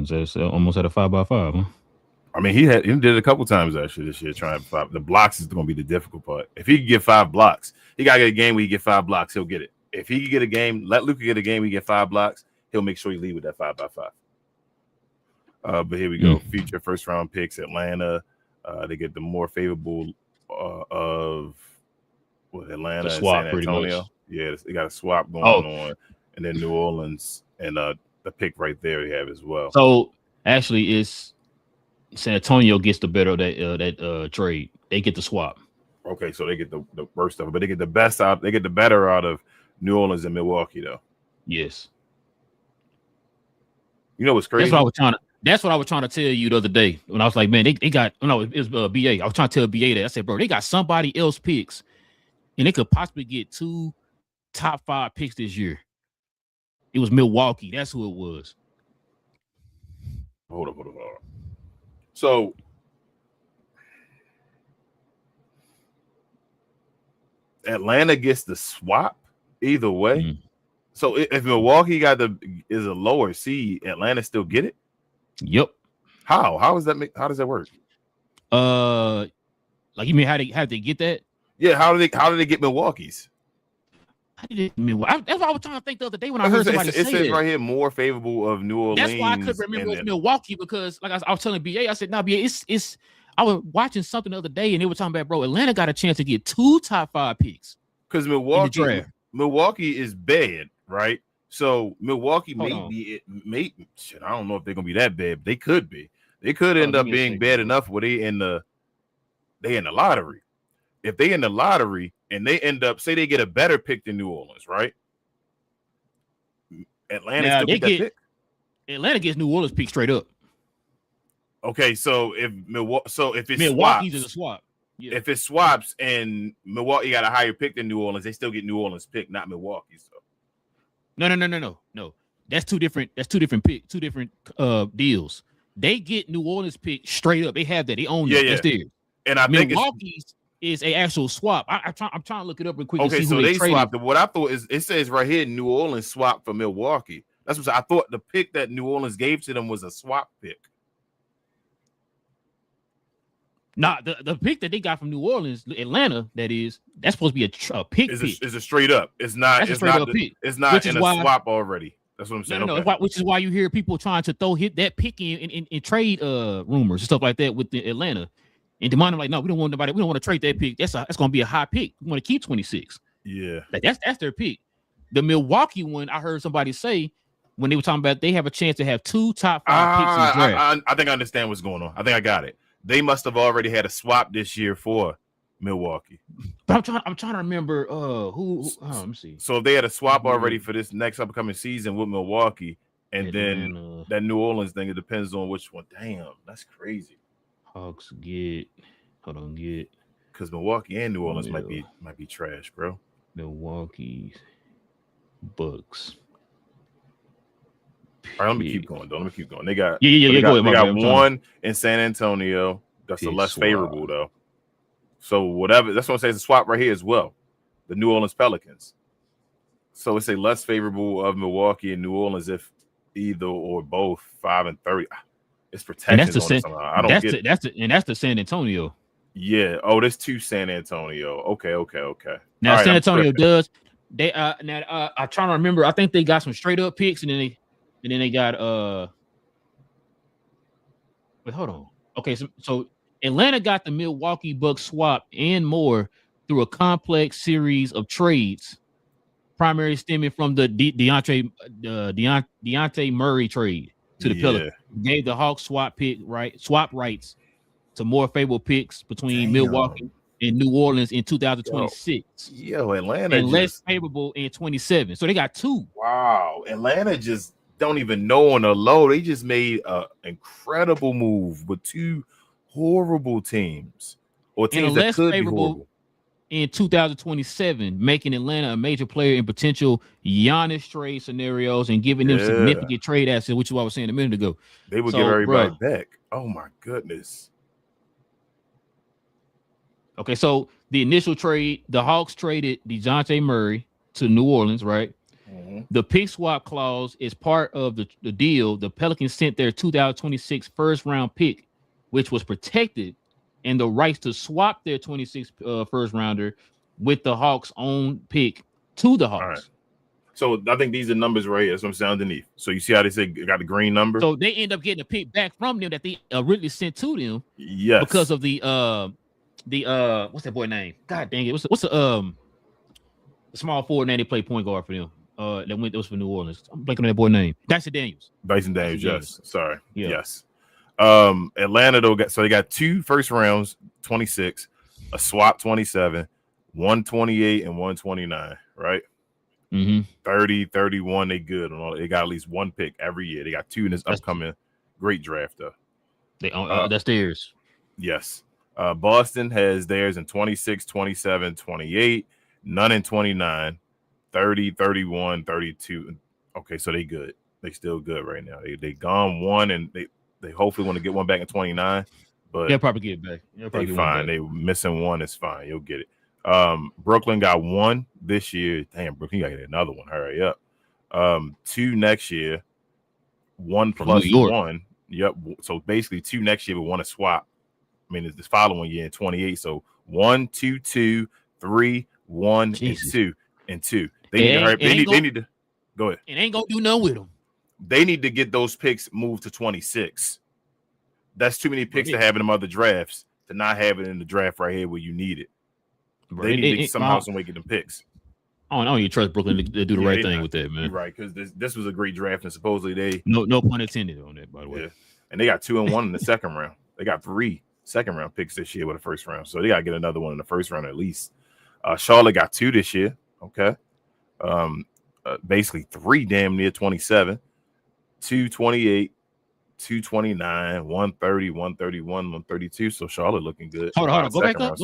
S1: So almost had a 5x5, huh?
S3: I mean, he did it a couple times actually this year trying 5. The blocks is going to be the difficult part. If he can get 5 blocks, he got to get a game where he get 5 blocks, he'll get it. If he can get a game, let Luka get a game where he get 5 blocks, he'll make sure he leave with that 5x5. But here we go. Future first round picks, Atlanta. They get the more favorable of Atlanta and San Antonio. Yeah, they got a swap going on, and then New Orleans and the pick right there they have as well.
S1: So actually, it's San Antonio gets the better of that trade. They get the swap.
S3: Okay, so they get the worst of it, but they get the best out. They get the better out of New Orleans and Milwaukee, though.
S1: Yes.
S3: You know what's crazy?
S1: That's what I was trying to tell you the other day when I was like, man, they got. No, it was BA. I was trying to tell BA that. I said, bro, they got somebody else picks, and they could possibly get 2 top 5 picks this year. It was Milwaukee. That's who it was.
S3: Hold up. So Atlanta gets the swap either way. Mm-hmm. So if Milwaukee is a lower seed, Atlanta still get it?
S1: Yep.
S3: How does that work?
S1: Like you mean how they get that?
S3: Yeah, how do they get Milwaukee's?
S1: How did it? That's what I was trying to think the other day when I heard somebody say it.
S3: It says right here more favorable of New Orleans.
S1: That's why I couldn't remember it was Milwaukee because, like I was telling BA, I said, "Nah, BA, it's." I was watching something the other day and they were talking about, bro, Atlanta got a chance to get 2 top 5 picks
S3: because Milwaukee is bad, right? So Milwaukee may shit. I don't know if they're gonna be that bad. But they could be. They could end up being bad enough where they in the lottery. If they in the lottery and they end up, say they get a better pick than New Orleans, right? Atlanta still get that pick.
S1: Atlanta gets New Orleans pick straight up.
S3: Okay, so if it
S1: Milwaukee's
S3: swaps,
S1: is a swap. Yeah.
S3: if it swaps and Milwaukee got a higher pick than New Orleans, they still get New Orleans pick, not Milwaukee. So
S1: No. That's two different pick, two different deals. They get New Orleans pick straight up. They have that. They own that. That's theirs.
S3: And I think
S1: Milwaukee's is a actual swap. I'm trying to look it up real quick.
S3: Okay,
S1: to see
S3: so
S1: who
S3: they
S1: traded.
S3: swapped. What I thought is it says right here New Orleans swapped for Milwaukee. That's what I thought. The pick that New Orleans gave to them was a swap pick.
S1: Nah, the pick that they got from New Orleans, Atlanta, that's supposed to be a pick.
S3: Is a straight up. It's not.
S1: That's
S3: it's
S1: a straight
S3: not.
S1: up pick.
S3: It's not in a swap already. That's what I'm saying.
S1: No. Which is why you hear people trying to hit that pick in trade rumors and stuff like that with the Atlanta. And Demond like, no, we don't want nobody. We don't want to trade that pick. That's going to be a high pick. We want to keep 26.
S3: Yeah,
S1: like that's their pick. The Milwaukee one, I heard somebody say when they were talking about they have a chance to have 2 top 5 picks in the draft.
S3: I think I understand what's going on. I think I got it. They must have already had a swap this year for Milwaukee.
S1: But I'm trying to remember who let me see.
S3: So if they had a swap already for this next upcoming season with Milwaukee, and then that New Orleans thing, it depends on which one. Damn, that's crazy.
S1: Hawks
S3: because Milwaukee and New Orleans might be trash, bro.
S1: Milwaukee Bucks.
S3: All right, let me keep going. Though. Let me keep going. They got
S1: go ahead.
S3: They got one in San Antonio. That's the less favorable though. So whatever. That's what I'm saying. It's a swap right here as well. The New Orleans Pelicans. So it's a less favorable of Milwaukee and New Orleans if either or both 5 and 30. It's protection.
S1: That's the San Antonio.
S3: Yeah. Oh, there's 2 San Antonio. Okay.
S1: Now San Antonio does. They I'm trying to remember. I think they got some straight up picks, and then they got Wait, hold on. Okay, so Atlanta got the Milwaukee Bucks swap and more through a complex series of trades, primarily stemming from the Deontay Murray trade to the Pelicans. Gave the Hawks swap rights to more favorable picks between Milwaukee and New Orleans in 2026.
S3: Atlanta
S1: and less favorable in 27. So they got 2.
S3: Wow, Atlanta just don't even know on the low. They just made an incredible move with 2 horrible teams or teams that could be horrible.
S1: In 2027, making Atlanta a major player in potential Giannis trade scenarios and giving them significant trade assets, which is what I was saying a minute ago.
S3: They would give everybody back. Oh my goodness.
S1: Okay, so the initial trade, the Hawks traded Dejounte Murray to New Orleans, right? Mm-hmm. The pick swap clause is part of the deal. The Pelicans sent their 2026 first-round pick, which was protected, and the rights to swap their 26 first-rounder with the Hawks' own pick to the Hawks.
S3: All right. So I think these are numbers right here. That's what I'm saying underneath. So you see how they say got the green number?
S1: So they end up getting a pick back from them that they originally sent to them.
S3: Yes.
S1: Because of the what's that boy name? God dang it! What's the small forward name they play point guard for them? That was for New Orleans. I'm blanking on that boy name. Dyson Daniels.
S3: Yes. Sorry. Yeah. Yes. Atlanta though they got 2 first rounds, 26, a swap 27, 128 and 129, right?
S1: Mm-hmm.
S3: 30, 31, they good. They got at least 1 pick every year. They got 2 in this upcoming great draft though.
S1: They that's theirs.
S3: Yes. Boston has theirs in 26, 27, 28, none in 29, 30, 31, 32. Okay, so they good. They still good right now. They gone 1 and they hopefully want to get 1 back in 29, but
S1: they'll probably get it back.
S3: They fine. They missing 1 is fine. You'll get it. Brooklyn got 1 this year. Damn, Brooklyn, you gotta get another one. Hurry up. 2 next year, 1 plus 1. Yep. So basically 2 next year, but 1 to swap. I mean, it's this following year in 28. So 1, 2, 2, 3, 1,
S1: Jesus.
S3: and 2. They need to hurry. They need to go ahead.
S1: It ain't gonna do nothing with them.
S3: They need to get those picks moved to 26. That's too many picks to have in them other drafts to not have it in the draft right here where you need it. They need to somehow some way get them picks.
S1: I don't even trust Brooklyn to do the right thing with that, man.
S3: You're right, because this was a great draft, and supposedly they
S1: no pun intended on that, by the way.
S3: Yeah. And they got 2 and 1 in the second round. They got 3 second round picks this year with the first round, so they got to get another one in the first round at least. Charlotte got 2 this year. Okay, basically 3 damn near 27.
S2: 228, 229, 130, 131, 132. So Charlotte looking good.
S1: Hold on. Go back up.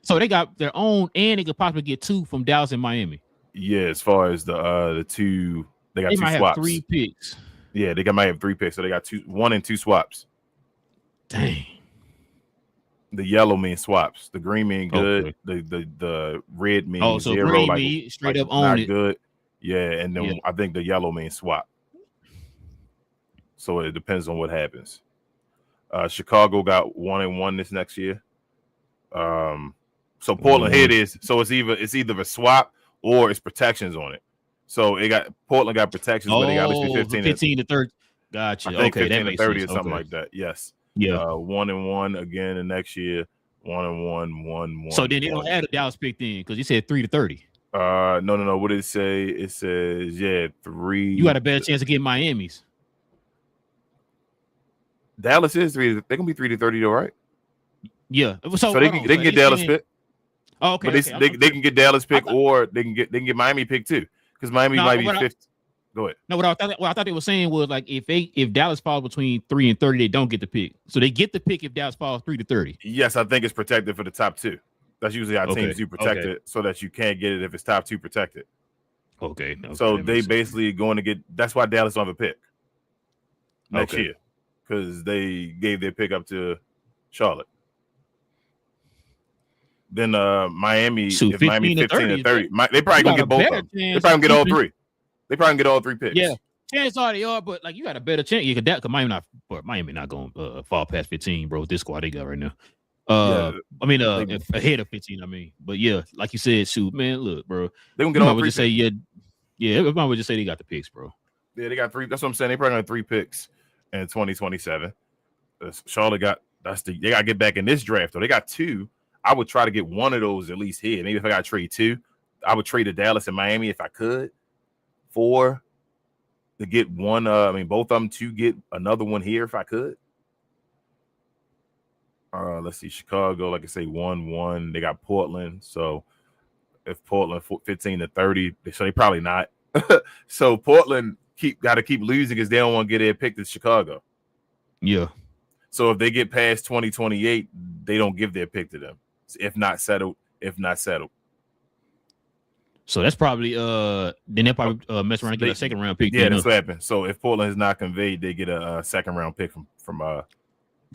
S1: So they got their own, and they could possibly get 2 from Dallas and Miami.
S2: Yeah, as far as the 2, they got 2
S1: might
S2: swaps.
S1: Have 3 picks.
S2: Yeah, might have 3 picks. So they got 1 and 2 swaps.
S1: Dang.
S2: The yellow means swaps. The green mean good. Okay. The red means
S1: so
S2: 0.
S1: Green
S2: like
S1: mean straight
S2: like
S1: up on
S2: not
S1: it.
S2: Good. Yeah, and then I think the yellow means swap. So it depends on what happens. Chicago got 1 and 1 this next year. So Portland here it is. So it's either a swap or it's protections on it. So Portland got protections where they got at least
S1: 15 to 30. Gotcha.
S2: I think
S1: okay,
S2: 15
S1: that
S2: to 30
S1: sense.
S2: or something like that. Yes.
S1: Yeah.
S2: 1 and 1 again the next year. 1 and 1, 1, 1.
S1: So then they don't add a Dallas pick then because you said 3 to 30.
S2: No. What did it say? It says 3.
S1: You got a better chance of getting Miami's.
S2: Dallas is 3. They're gonna be 3 to 30 though, right?
S1: Yeah.
S2: So they can get Dallas pick.
S1: Oh, okay.
S2: But they can get Dallas pick or they can get Miami pick too because Miami might be 50. Go ahead.
S1: No, what I thought they were saying was like if Dallas falls between 3 and 30, they don't get the pick. So they get the pick if Dallas falls 3 to 30.
S2: Yes, I think it's protected for the top 2. That's usually how teams do protect it so that you can't get it if it's top 2 protected.
S1: Okay.
S2: So they basically going to get. That's why Dallas don't have a pick next year because they gave their pick up to Charlotte. Then Miami, if Miami 15 to 30, they probably gonna get both of them. They probably gonna get all 3. They probably gonna get all 3 picks.
S1: Yeah, chances are they are, but like you got a better chance. You could that because Miami not gonna fall past 15, bro. With this squad they got right now. Ahead of 15. I mean, but yeah, like you said, shoot, man, look, bro.
S2: They gonna get all 3.
S1: Just say everybody would just say they got the picks, bro.
S2: Yeah, they got 3. That's what I'm saying. They probably got 3 picks in 2027. Charlotte got they gotta get back in this draft though. They got 2. I would try to get one of those at least here. Maybe if I got to trade 2, I would trade to Dallas and Miami if I could. 4 to get one. Both of them to get another one here if I could. Let's see, Chicago. Like I say, 1-1. They got Portland. So if Portland 15 to 30, so they probably not. So Portland got to keep losing because they don't want to get their pick to Chicago.
S1: Yeah. So
S2: if they get past 2028, they don't give their pick to them. If not settled.
S1: So that's probably then they'll probably mess around and get a second round pick.
S2: Yeah, that's what happened. So if Portland is not conveyed, they get a second round pick from
S1: Gotcha.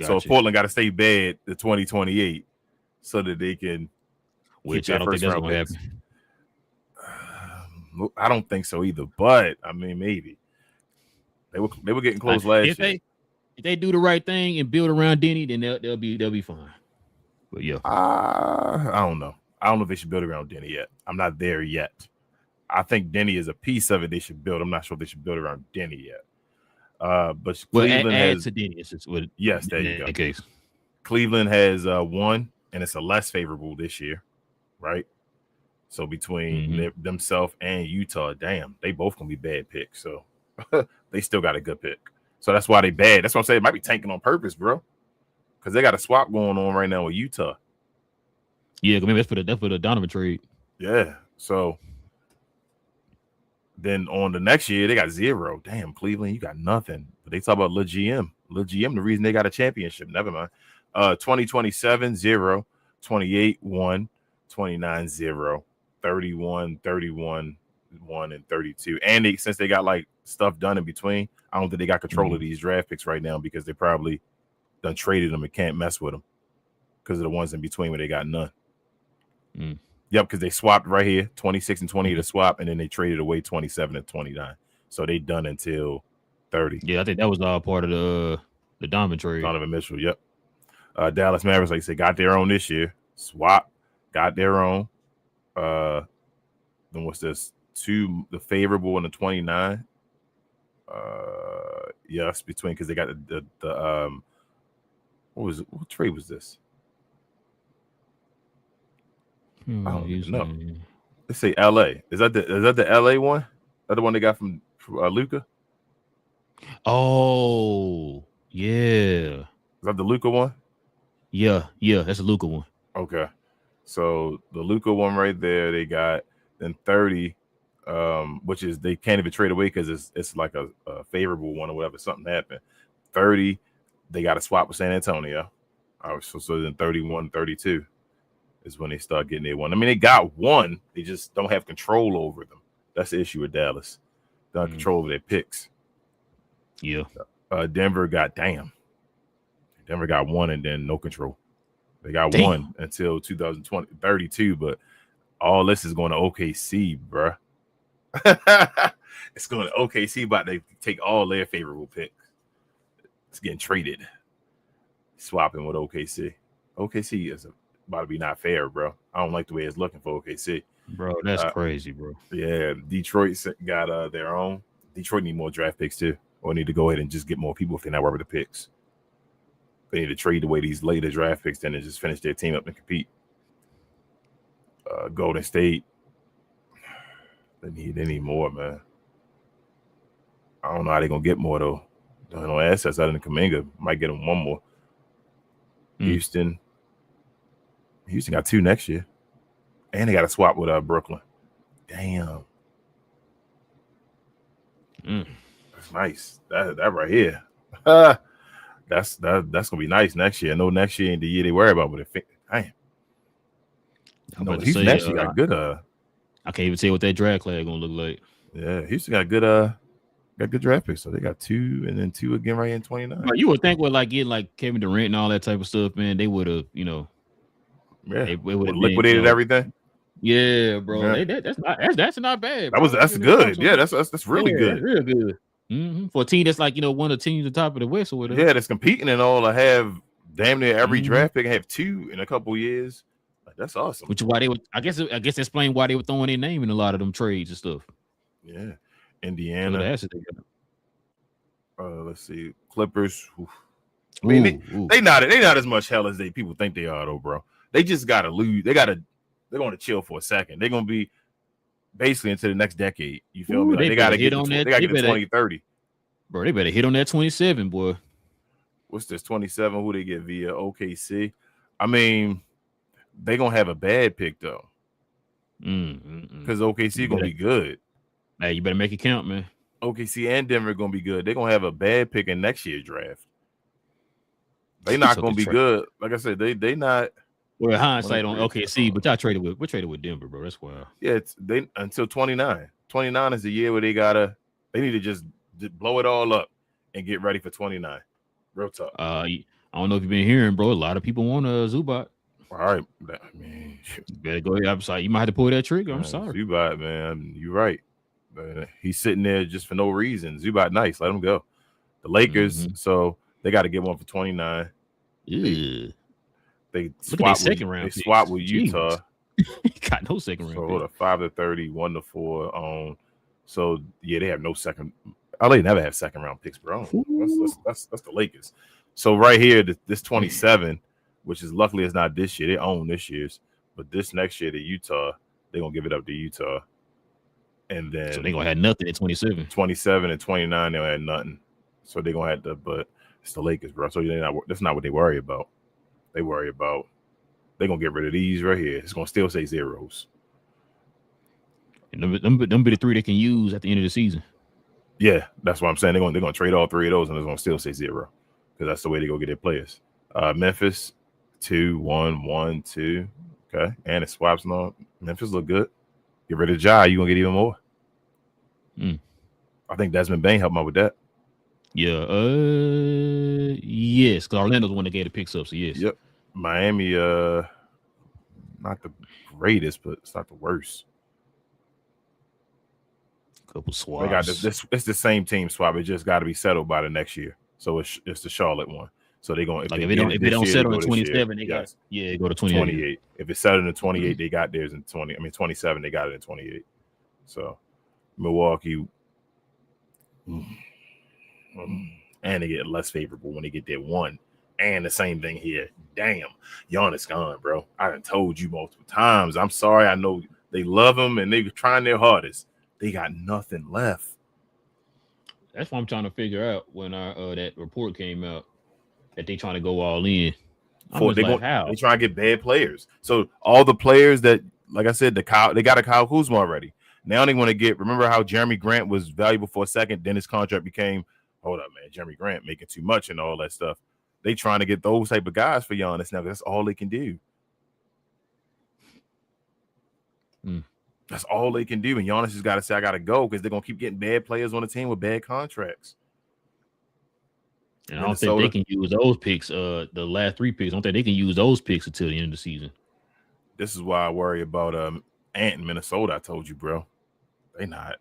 S2: So if Portland got to stay bad to 2028 so that they can
S1: which I don't think that's gonna happen.
S2: I don't think so either, but I mean maybe. They were getting close last year.
S1: If they do the right thing and build around Denny, then they'll be fine. But yeah,
S2: I don't know. I don't know if they should build around Denny yet. I'm not there yet. I think Denny is a piece of it they should build. I'm not sure if they should build around Denny yet. But Cleveland has
S1: to Denny.
S2: Yes, there you go.
S1: Case.
S2: Cleveland has 1, and it's a less favorable this year, right? So between themselves and Utah, damn, they both gonna be bad picks. So they still got a good pick. So that's why they bad. That's what I'm saying. It might be tanking on purpose, bro. Because they got a swap going on right now with Utah.
S1: Yeah, maybe that's for the Donovan trade.
S2: Yeah. So then on the next year, they got 0. Damn, Cleveland, you got nothing. But they talk about Lil GM. Lil GM, the reason they got a championship. Never mind. 2027, 0. 28, 1. 29, 0. 31, 31, 1, and 32. And since they got like stuff done in between, I don't think they got control of these draft picks right now because they probably done traded them and can't mess with them because of the ones in between where they got none. Yep, because they swapped right here, 26 and 20 to swap, and then they traded away 27 and 29. So they done until 30.
S1: Yeah, I think that was all part of the Donovan trade.
S2: Donovan Mitchell, yep. Dallas Mavericks, like I said, got their own this year. Swap, got their own. Then what's this? 2, the favorable and the 29. Yes, between because they got the what trade was this? I don't even know. Let's say LA. Is that the LA one? That the one they got from Luka?
S1: Oh, yeah.
S2: Is that the Luka one?
S1: Yeah, that's a Luka one.
S2: Okay. So the Luka one right there, they got then 30
S3: which is they can't even trade away because it's like a favorable one or whatever. Something happened. 30, they got a swap with San Antonio. So then 31, 32 is when they start getting their one. I mean, they got one. They just don't have control over them. That's the issue with Dallas. They don't have control over their picks.
S1: Yeah.
S3: Denver got one and then no control. They got one until 2032, but all this is going to OKC, bruh. It's going to OKC, about to take all their favorable picks. It's getting traded, swapping with OKC. OKC is about to be not fair, bro. I don't like the way it's looking for OKC.
S1: Bro, that's crazy, bro.
S3: Yeah, Detroit got their own. Detroit need more draft picks too, or need to go ahead and just get more people if they're not working with the picks. They need to trade away these later draft picks, then and just finish their team up and compete. Golden State, they need more, man. I don't know how they're gonna get more though. No assets other than Kuminga. Might get them one more. Houston got 2 next year, and they got a swap with Brooklyn. Damn, that's nice. That right here. That's gonna be nice next year. I know next year ain't the year they worry about, but damn. No, Houston actually got good. I
S1: can't even tell what that draft class gonna look like.
S3: Yeah, Houston got good. Got good draft picks, so they got 2 and then 2 again right in 29.
S1: But you would think with like getting like Kevin Durant and all that type of stuff, man, they would have, they would have
S3: liquidated everything.
S1: Yeah, bro.
S3: Yeah.
S1: That's not bad. Bro.
S3: That's good. Yeah, that's really good.
S1: That's real good. For a team that's like one of the teams at the top of the West or whatever.
S3: Yeah, that's competing and all. I have damn near every draft pick. I have 2 in a couple years. That's awesome.
S1: Which is why they would. I guess explain why they were throwing their name in a lot of them trades and stuff.
S3: Yeah, Indiana. Let's see, Clippers. I mean, they not as much hell as people think they are, though, bro. They just gotta lose. They're going to chill for a second. They're gonna be basically into the next decade. You feel me? Like they gotta get on that. They gotta get to 2030.
S1: Bro, they better hit on that 27, boy.
S3: What's this 27? Who they get via OKC? I mean, they gonna have a bad pick though, because OKC gonna be good.
S1: Hey, you better make it count, man.
S3: OKC and Denver gonna be good. They're gonna have a bad pick in next year's draft. They not gonna be good. Like I said, they not.
S1: Well, hindsight on OKC, but y'all traded with Denver, bro. That's wild.
S3: Yeah, they until 29. 29 is the year where they need to just blow it all up and get ready for 29. Real talk.
S1: I don't know if you've been hearing, bro. A lot of people want Zubac.
S3: All right, I mean,
S1: you better go ahead. I'm sorry, you might have to pull that trigger. I'm sorry,
S3: Zubac, man. You're right. He's sitting there just for no reason. Zubac, nice. Let him go. The Lakers, so they got to get one for 29.
S1: Yeah.
S3: They swap with Utah.
S1: Got no second round.
S3: So 5 to 30, 1 to 4. So yeah, they have no second. They never have second round picks, bro. That's the Lakers. So right here, this 27, which is luckily it's not this year. They own this year's, but this next year, the Utah, they're gonna give it up to Utah. And then
S1: so they're gonna have nothing at 27.
S3: 27 and 29, they'll have nothing. So they're gonna have to, but it's the Lakers, bro. So that's not what they worry about. They worry about they're gonna get rid of these right here. It's gonna still say zeros.
S1: And them be the 3 they can use at the end of the season.
S3: Yeah, that's what I'm saying. They're gonna trade all 3 of those, and it's gonna still say 0 because that's the way they go get their players. Memphis 2, 1, 1, 2. Okay, and it swaps and all. Memphis look good. Get rid of Ja, you're gonna get even more. I think Desmond Bain helped him out with that.
S1: Yeah, yes, because Orlando's the one that gave the picks up, so yes.
S3: Yep. Miami, not the greatest, but it's not the worst.
S1: Couple swaps.
S3: They got this. It's the same team swap. It just got to be settled by the next year. So it's the Charlotte one. So they're going.
S1: Like if it don't settle in 27, they got go to
S3: 28. If it's settled in 28, they got theirs in 20. I mean 27, they got it in 28. So Milwaukee, and they get less favorable when they get their 1. And the same thing here. Damn, Giannis gone, bro. I done told you multiple times. I'm sorry. I know they love him and they're trying their hardest. They got nothing left.
S1: That's what I'm trying to figure out when that report came out that they trying to go all in.
S3: They trying to get bad players. So all the players that, like I said, they got a Kyle Kuzma already. Now they want to get. Remember how Jeremy Grant was valuable for a second, then his contract became, hold up, man, Jeremy Grant making too much and all that stuff. They trying to get those type of guys for Giannis now. That's all they can do. That's all they can do. And Giannis has got to say, I got to go because they're going to keep getting bad players on the team with bad contracts.
S1: And I don't think they can use those picks, the last 3 picks. I don't think they can use those picks until the end of the season.
S3: This is why I worry about Ant in Minnesota. I told you, bro. They not.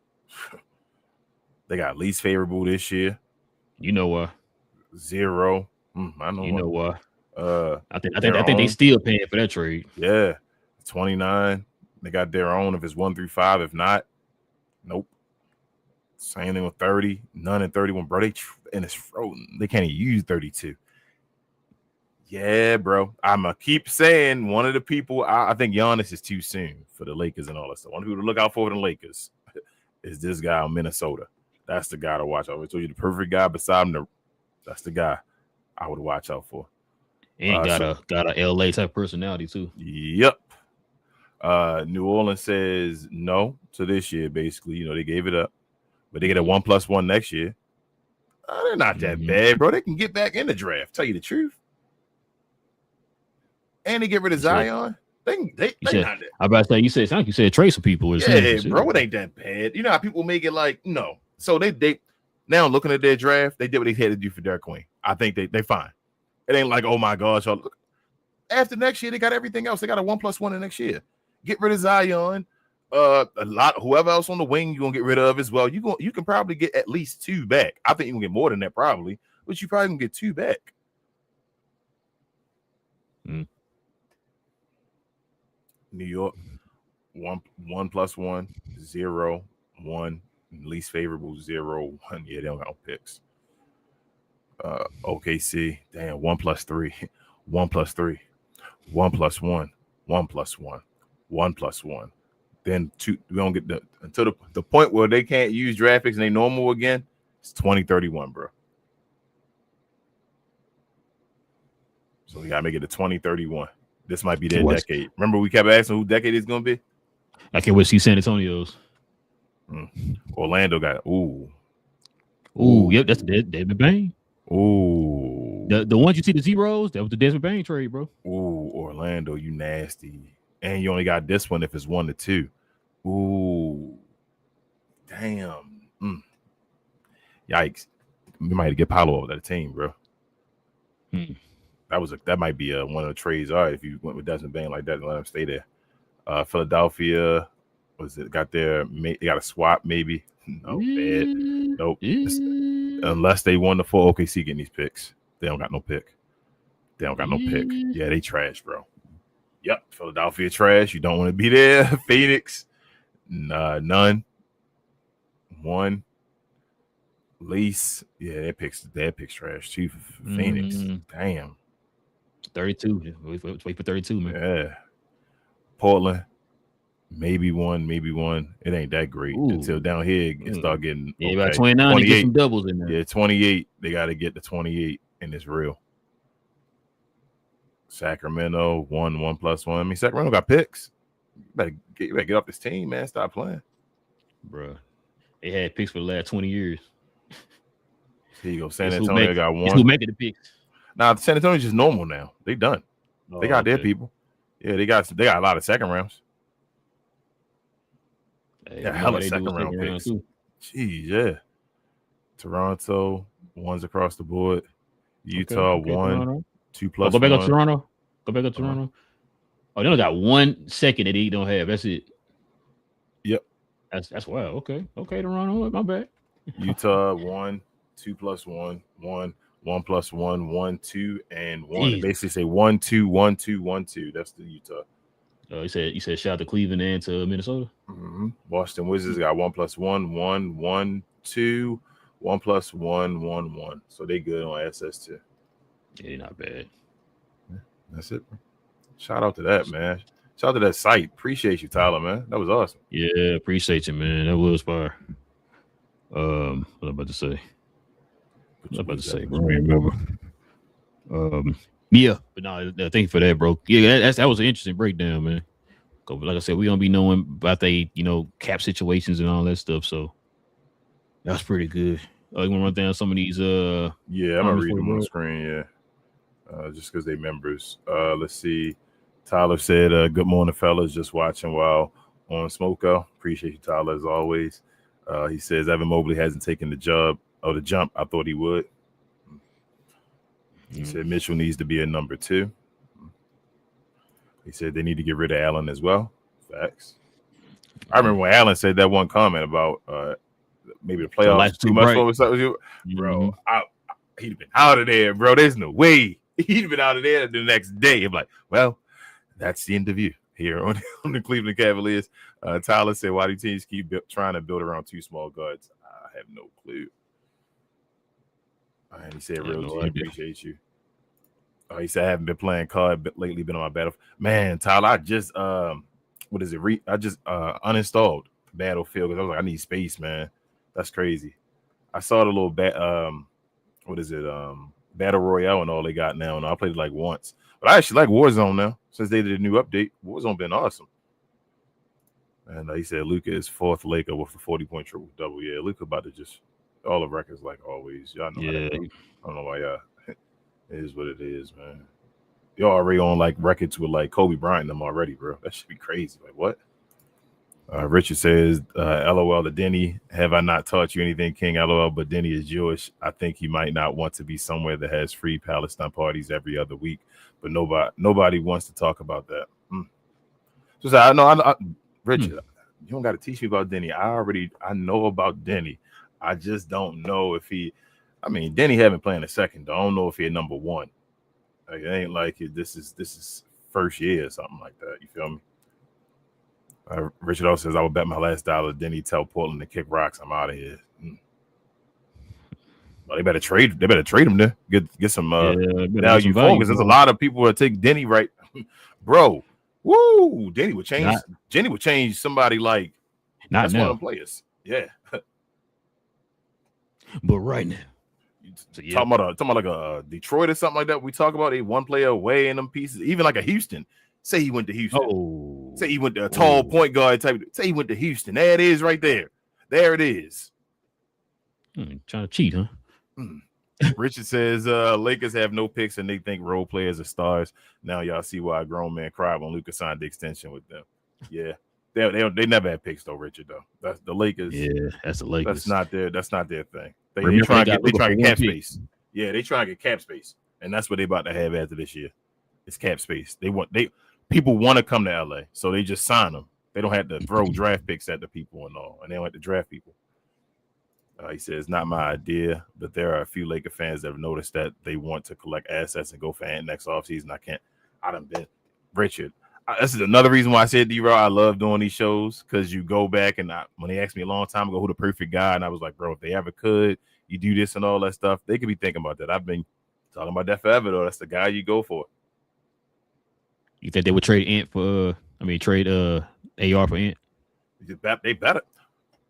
S3: They got least favorable this year.
S1: You know why?
S3: 0. I know.
S1: You know why? I think they still paying for that trade.
S3: Yeah, 29. They got their own if it's 1 through 5. If not, nope. Same thing with 30. None in 31, bro. And it's frozen. They can't even use 32. Yeah, bro. I'ma keep saying one of the people. I think Giannis is too soon for the Lakers and all that stuff. One of the people to look out for the Lakers is this guy in Minnesota. That's the guy to watch out. I told you the perfect guy beside him. That's the guy I would watch out for.
S1: And got a LA type personality too.
S3: Yep. New Orleans says no to this year. Basically, you know, they gave it up, but they get a 1+1 next year. They're not that bad, bro. They can get back in the draft. Tell you the truth. And they get rid of Zion. They not that.
S1: I about to say, you said trade some people.
S3: Yeah, bro, it ain't that bad. You know how people make it like no. So they now looking at their draft, they did what they had to do for Derek Queen. I think they fine. It ain't like, oh my gosh, look. After next year, they got everything else. They got a 1+1 in next year. Get rid of Zion. Whoever else on the wing you're gonna get rid of as well. You can probably get at least 2 back. I think you can get more than that probably, but you probably can get 2 back. New York, 1+1, 0, 1, least favorable 0, 1. Yeah, they don't got no picks. OKC, damn, 1+3, 1+3, 1+1, 1+1, 1+1. Then 2. We don't get until the point where they can't use draft picks and they normal again. It's 2031, bro. So we gotta make it to 2031. This might be their decade. Remember, we kept asking who decade is gonna be.
S1: I can't wait to see San Antonio's.
S3: Orlando got it. Ooh.
S1: Yep, that's Desmond Bain.
S3: Ooh.
S1: The ones you see the zeros, that was the Desmond Bain trade, bro.
S3: Ooh, Orlando, you nasty. And you only got this one if it's 1 to 2. Ooh. Damn. Yikes. We might get Paolo over that team, bro. That might be one of the trades. All right, if you went with Desmond Bain like that and let him stay there. Philadelphia, got a swap maybe. No, bad. Nope. Unless they won the full OKC getting these picks. They don't got no pick. Yeah, they trash, bro. Yep, Philadelphia trash. You don't want to be there. Phoenix, none. 1. Lease, yeah, their picks trash too. Phoenix, damn.
S1: 32. Wait for 32, man.
S3: Yeah. Portland, maybe one. It ain't that great until down here it start getting.
S1: Yeah, about 29 to get some doubles in there.
S3: Yeah, 28. They got to get to 28, and it's real. Sacramento, 1+1. I mean, Sacramento got picks. You better get off this team, man. Stop playing,
S1: bro. They had picks for the last 20 years.
S3: Here you go. San Antonio got 1.
S1: Who making the picks?
S3: Nah, San Antonio's just normal now. They done. They got their people. Yeah, they got a lot of second rounds. Yeah, hella second round picks. Too. Jeez, yeah. Toronto, 1s across the board. Utah, 1, Toronto. 2+1.
S1: Go back up Toronto. Oh, they only got 1 second that they don't have. That's it.
S3: Yep.
S1: That's wild. Okay, Toronto. My bad.
S3: Utah, 1, 2+1, 1, 1+1, 1, 2, and 1. They basically say 1, 2, 1, 2, 1, 2. That's the Utah.
S1: You said shout out to Cleveland and to Minnesota.
S3: Washington Wizards got 1+1, 1, 1, 2, 1+1, 1, 1. So they good on SS2.
S1: Yeah, not bad.
S3: Yeah, that's it. Shout out to that, man. Shout out to that site. Appreciate you, Tyler, man. That was awesome.
S1: Yeah, appreciate you, man. That was fire. What I'm about to say. I don't remember. Yeah, but no, thank you for that, bro. Yeah, that was an interesting breakdown, man. Like I said, we don't be knowing about they, cap situations and all that stuff. So that's pretty good. You want to run down some of these?
S2: Yeah, I'm gonna read them on the
S1: board?
S2: screen. Yeah, just because they members. Let's see. Tyler said, "Good morning, fellas. Just watching while on Smoko. Appreciate you, Tyler, as always." He says Evan Mobley hasn't taken the jump. I thought he would. He said Mitchell needs to be a number 2. He said they need to get rid of Allen as well. Facts. I remember when Allen said that one comment about maybe the playoffs too much for something. Bro, he'd have been out of there, bro. There's no way. He'd have been out of there the next day. I'm like, well, that's the interview here on the Cleveland Cavaliers. Tyler said, why do teams keep trying to build around 2 small guards? I have no clue. And he said, real G, appreciate you. He said, I haven't been playing COD, but lately been on my battle. Man, Tyler, I just, what is it? I just uninstalled Battlefield because I was like, I need space, man. That's crazy. I saw the little Battle Royale and all they got now, and I played it like once. But I actually like Warzone now since they did a new update. Warzone been awesome. And he said Luka is 4th Laker with a 40-point triple double. Yeah, Luka about to just all the records like always. Y'all know. Yeah. I don't know why y'all. It is what it is, man. Y'all already on like records with like Kobe Bryant and them already, bro. That should be crazy. Like what? Richard says, LOL to Denny. Have I not taught you anything, King? LOL, but Denny is Jewish. I think he might not want to be somewhere that has free Palestine parties every other week, but nobody wants to talk about that. So I know, Richard, you don't got to teach me about Denny. I know about Denny. I just don't know if Denny haven't played a second. I don't know if he's number 1. Like, it ain't like this is first year or something like that. You feel me? Richard also says, I would bet my last dollar Denny tell Portland to kick rocks. I'm out of here. Well, they better trade him there. Get some value for because there's a lot of people that take Denny right. Bro, woo! Denny would change somebody like that's one of the players. Yeah.
S1: But right now.
S2: So, talking about like a Detroit or something like that. We talk about a one player away in them pieces, even like a Houston. Say he went to Houston. Say he went to a tall point guard type. Say he went to Houston. There it is, right there. There it is.
S1: Trying to cheat, huh?
S2: Richard says Lakers have no picks and they think role players are stars. Now y'all see why a grown man cried when Luka signed the extension with them. Yeah, they never had picks though, Richard. Though that's the Lakers.
S1: Yeah, that's the Lakers.
S2: That's not their thing. They trying to get cap space. Yeah, they trying to get cap space, and that's what they about to have after this year. It's cap space. People want to come to LA, so they just sign them. They don't have to throw draft picks at the people and all, and they don't have to draft people. He says, not my idea, but there are a few Laker fans that have noticed that they want to collect assets and go for Ant next offseason. I done been Richard. This is another reason why I said, D-Raw, I love doing these shows because you go back and when they asked me a long time ago who the perfect guy, and I was like, bro, if they ever could, you do this and all that stuff, they could be thinking about that. I've been talking about that forever, though. That's the guy you go for.
S1: You think they would trade Ant for, trade AR for Ant?
S2: They better.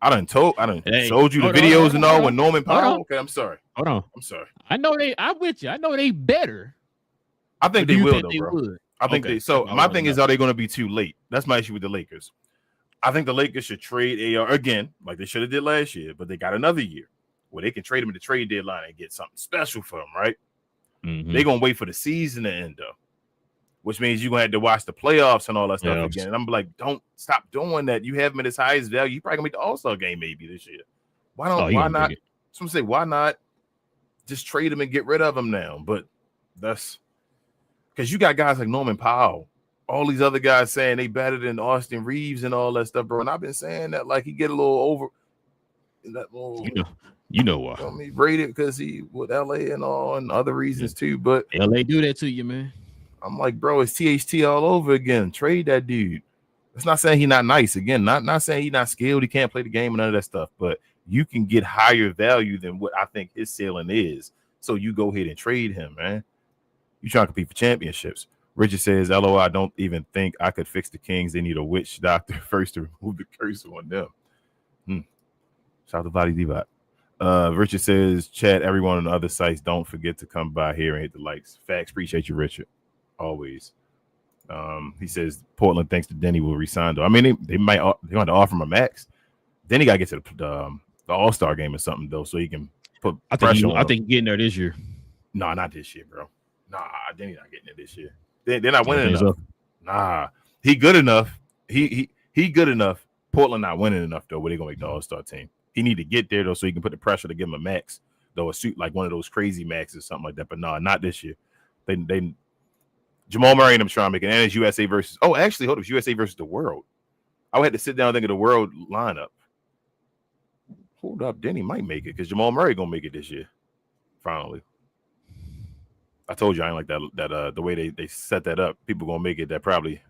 S2: I done showed you the videos and all when Norman Powell. Okay, I'm sorry.
S1: Hold on.
S2: I'm sorry.
S1: I'm with you. I know they better.
S2: I think they will, though, bro. I think they. So my thing is, are they going to be too late? That's my issue with the Lakers. I think the Lakers should trade AR again, like they should have did last year, but they got another year where they can trade him at the trade deadline and get something special for him, right? Mm-hmm. They're going to wait for the season to end, though, which means you're going to have to watch the playoffs and all that stuff again. And I'm like, don't stop doing that. You have him at his highest value. You probably going to make the All-Star game maybe this year. Why not? Some say, why not just trade him and get rid of him now? But that's because you got guys like Norman Powell, all these other guys saying they better than Austin Reeves and all that stuff, bro. And I've been saying that like he get a little over that little,
S1: you know why.
S2: Rated because he with LA and all and other reasons too. But
S1: LA do that to you, man.
S2: I'm like, bro, it's THT all over again. Trade that dude. It's not saying he's not nice. Again, not saying he's not skilled. He can't play the game and none of that stuff. But you can get higher value than what I think his ceiling is. So you go ahead and trade him, man. You trying to compete for championships. Richard says, LOL, I don't even think I could fix the Kings. They need a witch doctor first to remove the curse on them. Shout out to Vadi Divat. Richard says, chat, everyone on the other sites, don't forget to come by here and hit the likes. Facts. Appreciate you, Richard. Always.
S3: He says Portland thinks that Denny will resign though. I mean, they might to offer him a max. Then he got to get to the All-Star game or something though, so he can put pressure on him.
S1: I think getting there this year.
S3: No, not this year, bro. Nah, Denny not getting it this year. They're not winning enough. So. Nah, he good enough. He good enough. Portland not winning enough though. Where they gonna make the All-Star team? He need to get there though, so he can put the pressure to give him a max though, a suit like one of those crazy maxes, something like that. But no, not this year. They Jamal Murray and them trying to make it, and it's USA versus. Oh, actually, hold up, it's USA versus the World. I would have to sit down and think of the World lineup. Hold up, Denny might make it because Jamal Murray gonna make it this year. Finally, I told you I ain't like that the way they set that up. People gonna make it that probably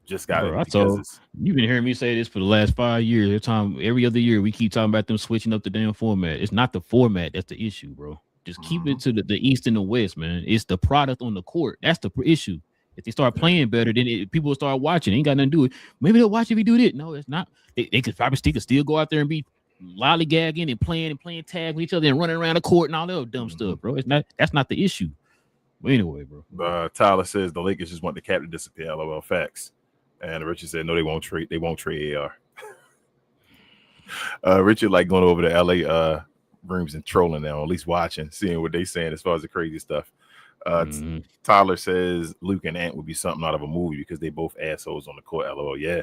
S3: just got it.
S1: I told you've been hearing me say this for the last 5 years. Every other year we keep talking about them switching up the damn format. It's not the format that's the issue, bro. Just keep it to the East and the West, man. It's the product on the court. That's the issue. If they start playing better, then people will start watching. It ain't got nothing to do with. Maybe they'll watch if we do this. No, it's not. They could probably still go out there and be lollygagging and playing tag with each other and running around the court and all that dumb stuff, bro. That's not the issue. But anyway, bro.
S3: Tyler says the Lakers just want the cap to disappear. LOL, facts. And Richard said no, they won't trade. They won't trade AR. Richard like going over to LA rooms and trolling now, at least watching, seeing what they saying as far as the crazy stuff. Tyler says Luke and Ant would be something out of a movie because they both assholes on the court. LOL, yeah.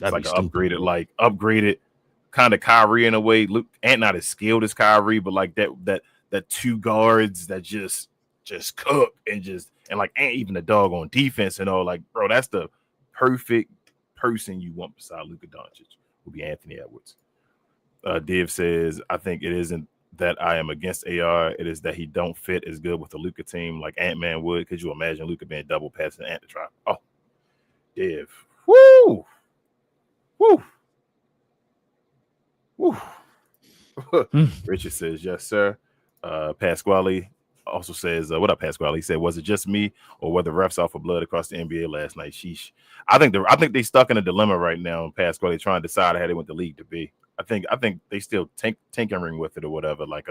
S3: It's like an upgraded kind of Kyrie in a way. Luke Ant not as skilled as Kyrie, but like that two guards that just cook and like Ant even the dog on defense and all. Like, bro, that's the perfect person you want beside Luka Doncic would be Anthony Edwards. Div says, I think it isn't that I am against AR. It is that he don't fit as good with the Luka team like Ant-Man would. Could you imagine Luka being double passing Ant to try? Oh, Div. Woo! Richard says, yes, sir. Pasquale also says, what up, Pasquale? He said, was it just me or were the refs off of blood across the NBA last night? Sheesh. I think they stuck in a dilemma right now, Pasquale, trying to decide how they want the league to be. I think they still tinkering with it or whatever, like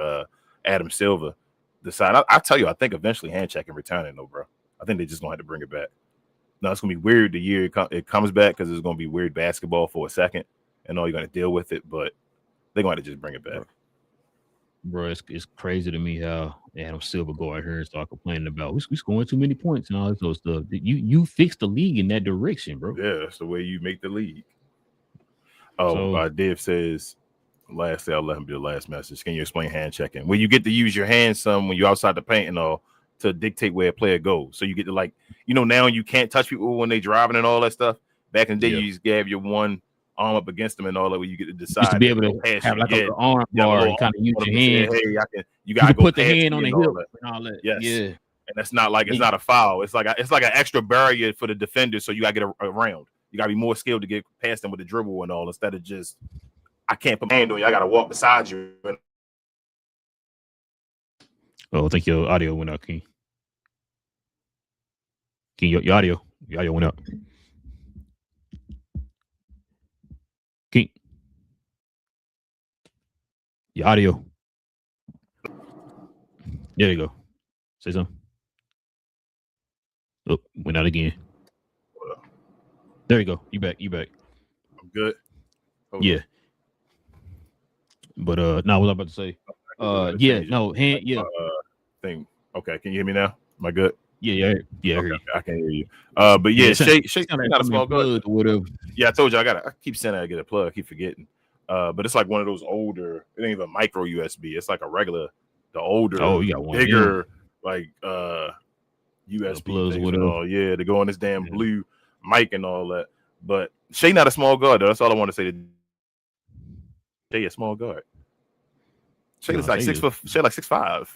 S3: Adam Silver decide. I tell you, I think eventually hand checking returning though, bro. I think they just gonna have to bring it back. Now it's gonna be weird the year it comes back because it's gonna be weird basketball for a second, and all you're gonna deal with it, but they're gonna have to just bring it back.
S1: Bro, it's crazy to me how Adam Silver go out here and start complaining about we scoring too many points and all this other stuff. You fix the league in that direction, bro.
S3: Yeah, that's the way you make the league. Oh, Dave says, lastly, I'll let him be the last message. Can you explain hand checking? When you get to use your hands some when you're outside the paint and all to dictate where a player goes. So you get to now you can't touch people when they driving and all that stuff. Back in the day, you just have your one arm up against them and all that where you get to decide.
S1: Used to be able to have like an arm bar and kind of use your hand.
S3: Hey, you gotta
S1: put the hand on the hip and all that.
S3: Yes.
S1: Yeah.
S3: And that's not like it's not a foul. It's like an extra barrier for the defender, so you gotta get around. You gotta be more skilled to get past them with the dribble and all instead of just I can't put my hand on you. I gotta walk beside you.
S1: Oh, I think your audio went out, King. King, your audio went out. King, your audio. There you go. Say something. Oh, went out again. There you go. You back.
S3: I'm good.
S1: Yeah. But no, what was I about to say?
S3: Thing. Okay, can you hear me now? Am I good?
S1: Yeah.
S3: Okay, I can hear you. But yeah, Shay got a small plug.
S1: Whatever.
S3: Yeah, I told you I keep saying I get a plug, I keep forgetting. But it's like one of those older, it ain't even micro USB. It's like a regular, the older,
S1: you got one,
S3: bigger, like USB
S1: plugs,
S3: whatever. Yeah, they go on this damn blue mic and all that. But Shay not a small guard though. That's all I want to say. Shay a small guard. Shay is like 6 foot. Shay like 6'5".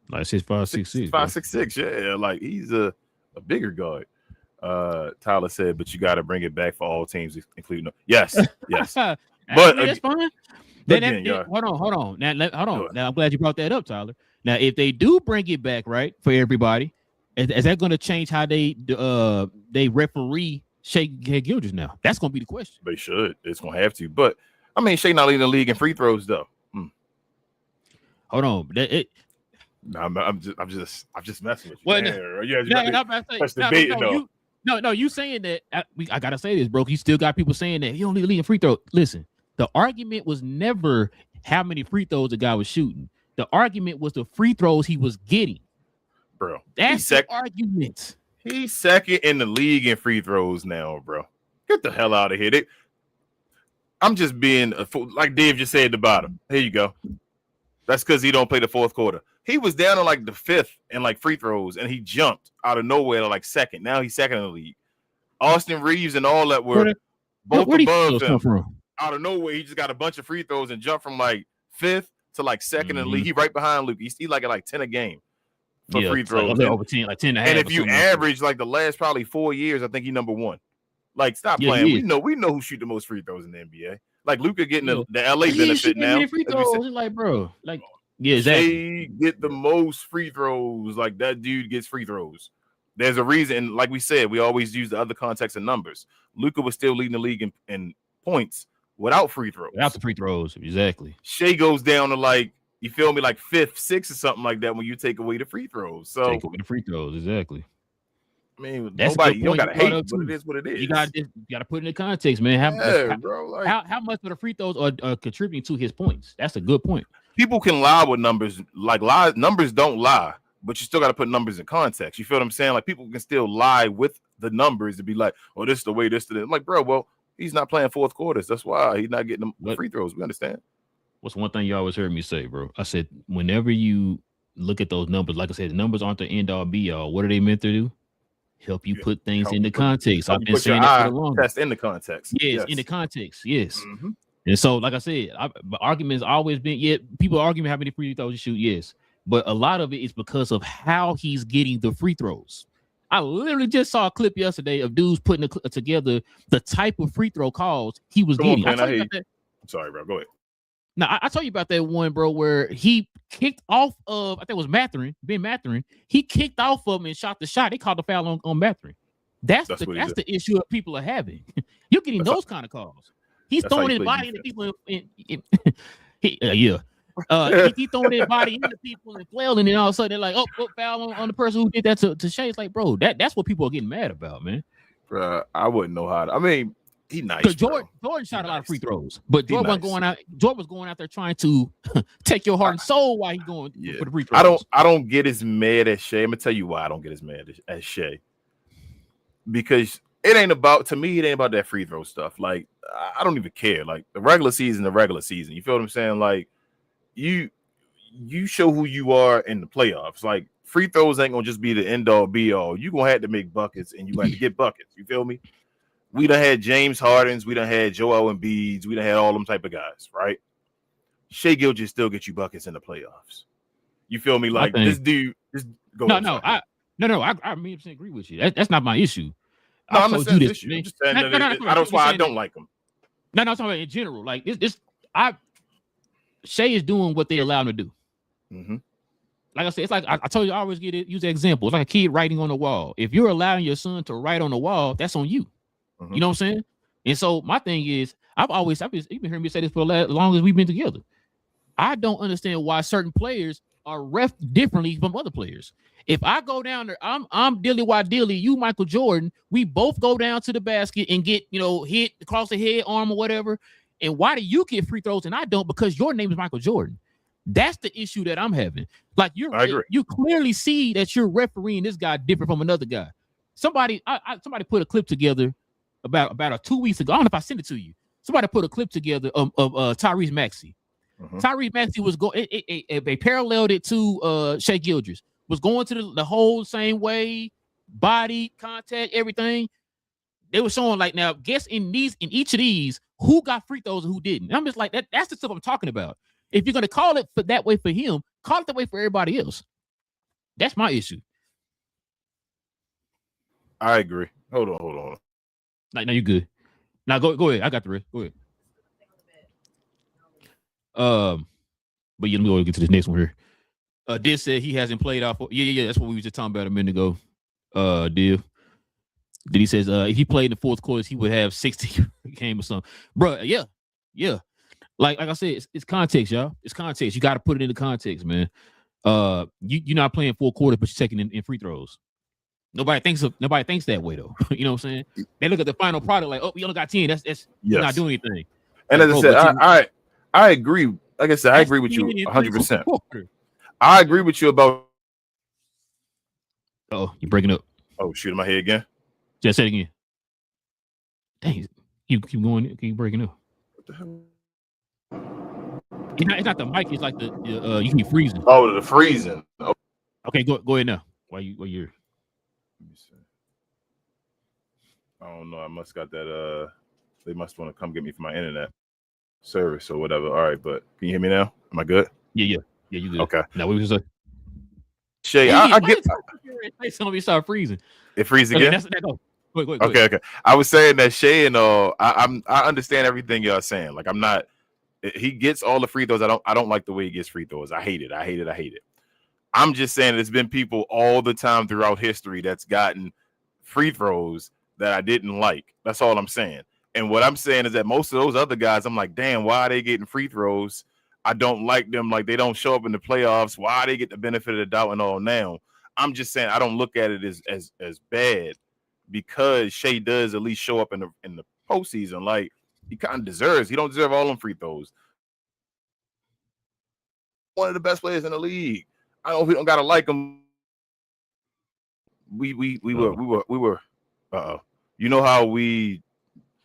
S1: Like 6'5", 6'6".
S3: 6'6". Yeah, like he's a bigger guard. Tyler said, but you got to bring it back for all teams, including yes. But
S1: that's fine. Hold on. Now I'm glad you brought that up, Tyler. Now, if they do bring it back, right, for everybody, is that going to change how they referee Shai Gilgeous now? That's going to be the question.
S3: They should. It's going to have to. But I mean, Shai not leading the league in free throws though.
S1: Hold on.
S3: No, I'm just messing with you.
S1: Well, I'm about to say, No, you saying that I gotta say this, bro. You still got people saying that he don't need to lead in free throw. Listen, the argument was never how many free throws the guy was shooting. The argument was the free throws he was getting.
S3: Bro,
S1: That's the argument.
S3: He's second in the league in free throws now, bro. Get the hell out of here. I'm just being a fool. Like Dave just said at the bottom. Here you go. That's because he don't play the fourth quarter. He was down to like the fifth in like free throws, and he jumped out of nowhere to like second. Now he's second in the league. Austin Reeves and all that were both above him. From? Out of nowhere, he just got a bunch of free throws and jumped from like fifth to like second in the league. He right behind Luke. He's like at like 10 a game for free throws.
S1: Like over 10, like 10 and a half.
S3: And if you average like the last probably 4 years, I think he's number one. Like, stop playing. We know who shoot the most free throws in the NBA. Like Luka getting the LA benefit now.
S1: Free throws, like, bro, like, yeah, exactly.
S3: They get the most free throws. Like that dude gets free throws. There's a reason. And like we said, we always use the other context and numbers. Luka was still leading the league in points without free throws.
S1: Without the free throws, exactly.
S3: Shea goes down to like, you feel me, like fifth, sixth, or something like that when you take away the free throws. So
S1: take away the free throws, exactly.
S3: I mean, nobody, you don't gotta hate it, but it is what it is.
S1: You gotta put it in context, man. How much of the free throws are contributing to his points? That's a good point.
S3: People can lie with numbers, numbers don't lie, but you still got to put numbers in context. You feel what I'm saying? Like people can still lie with the numbers to be like, oh, this is the way, this to this. I'm like, bro, well, he's not playing fourth quarters. That's why he's not getting the free throws. We understand.
S1: What's one thing you always heard me say, bro? I said, whenever you look at those numbers, like I said, the numbers aren't the end all be all. What are they meant to do? Help you put things into context. I've been saying that for the longest.
S3: That's in the context.
S1: Yes, in the context. Yes. Mm-hmm. And so, like I said, the argument has always been, people arguing how many free throws you shoot, yes. But a lot of it is because of how he's getting the free throws. I literally just saw a clip yesterday of dudes putting together the type of free throw calls he was getting.
S3: I'm sorry, bro. Go ahead.
S1: Now, I told you about that one, bro, where he kicked off of, I think it was Ben Mathurin. He kicked off of him and shot the shot. They called the foul on Mathurin. That's the issue that people are having. You're getting those kind of calls. He's throwing his body into people. He's throwing his body into people and flailing, and all of a sudden they're like, "Oh, foul on the person who did that to Shea." It's like, bro, that's what people are getting mad about, man.
S3: Bro, I wouldn't know how to. I mean, he's nice.
S1: Because Jordan shot a lot of free throws, but Jordan was going out. Jordan was going out there trying to take your heart and soul while he's going for the free throws.
S3: I don't get as mad at Shea. I'm gonna tell you why I don't get as mad at Shea. Because it ain't about that free throw stuff. Like, I don't even care. Like, the regular season. You feel what I'm saying? Like, you show who you are in the playoffs. Like, free throws ain't gonna just be the end all be all. You gonna have to make buckets, and you have to get buckets. You feel me? We done had James Hardens, we done had Joel Embiid, we done had all them type of guys, right? Shea Gilgeous still get you buckets in the playoffs. You feel me? Like, this dude, go.
S1: No, I 100% agree with you. That's not my issue.
S3: No, I'm not saying this issue. I'm just saying that's why I don't like him.
S1: No, I'm talking about in general. Like Shea is doing what they allow him to do. Mm-hmm. Like I said, it's like I told you, I always use the example. It's like a kid writing on the wall. If you're allowing your son to write on the wall, that's on you. Mm-hmm. You know what I'm saying? And so my thing is, you've been hearing me say this for as long as we've been together. I don't understand why certain players are ref differently from other players. If I go down there, I'm Dilly Why Dilly, you Michael Jordan, we both go down to the basket and get, hit across the head, arm, or whatever. And why do you get free throws and I don't? Because your name is Michael Jordan. That's the issue that I'm having. Like, you clearly see that you're refereeing this guy different from another guy. Somebody put a clip together about 2 weeks ago. I don't know if I sent it to you. Somebody put a clip together of Tyrese Maxey. Mm-hmm. Tyrese Maxey was going. They paralleled it to Shea Gilgeous. Was going to the whole same way, body contact, everything. They were showing like, now guess in each of these who got free throws and who didn't. And I'm just like, that's the stuff I'm talking about. If you're gonna call it that way for him, call it that way for everybody else. That's my issue.
S3: I agree. Hold on.
S1: Like, no, you're good. Now go ahead. I got the rest. Go ahead. But let me go get to this next one here. Div said he hasn't played off. Yeah. That's what we were just talking about a minute ago. Div. Then he says if he played in the fourth quarter, he would have 60 game or something. Bro, yeah. Like I said, it's context, y'all. It's context. You got to put it into context, man. You're not playing four quarters, but you're taking in free throws. Nobody thinks that way though. You know what I'm saying? They look at the final product like, oh, we only got 10. That's not doing anything.
S3: And
S1: like,
S3: as I said, I agree. Like I said, I agree with you 100%. I agree with you about.
S1: Oh, you're breaking up.
S3: Oh, shoot, am I here again?
S1: Just say it again. Dang, you keep going, keep breaking up.
S3: What the hell?
S1: It's not the mic. It's like the you keep freezing.
S3: Oh, the freezing. Oh.
S1: Okay, go ahead now. While you're.
S3: Let me see. I don't know. I must got that. They must want to come get me for my internet service or whatever. All right, but can you hear me now? Am I good?
S1: Yeah, you good.
S3: Okay.
S1: Now we was like,
S3: Shay, I get.
S1: Somebody start freezing.
S3: It freezes again.
S1: Go. Go
S3: okay. I was saying that Shay and I understand everything y'all saying. Like I'm not. He gets all the free throws. I don't like the way he gets free throws. I hate it. I'm just saying there's been people all the time throughout history that's gotten free throws that I didn't like. That's all I'm saying. And what I'm saying is that most of those other guys, I'm like, damn, why are they getting free throws? I don't like them. Like they don't show up in the playoffs. Why they get the benefit of the doubt and all now? I'm just saying I don't look at it as bad because Shea does at least show up in the postseason. Like he kind of deserves. He don't deserve all them free throws. One of the best players in the league. I don't know if we don't gotta like him. We were. You know how we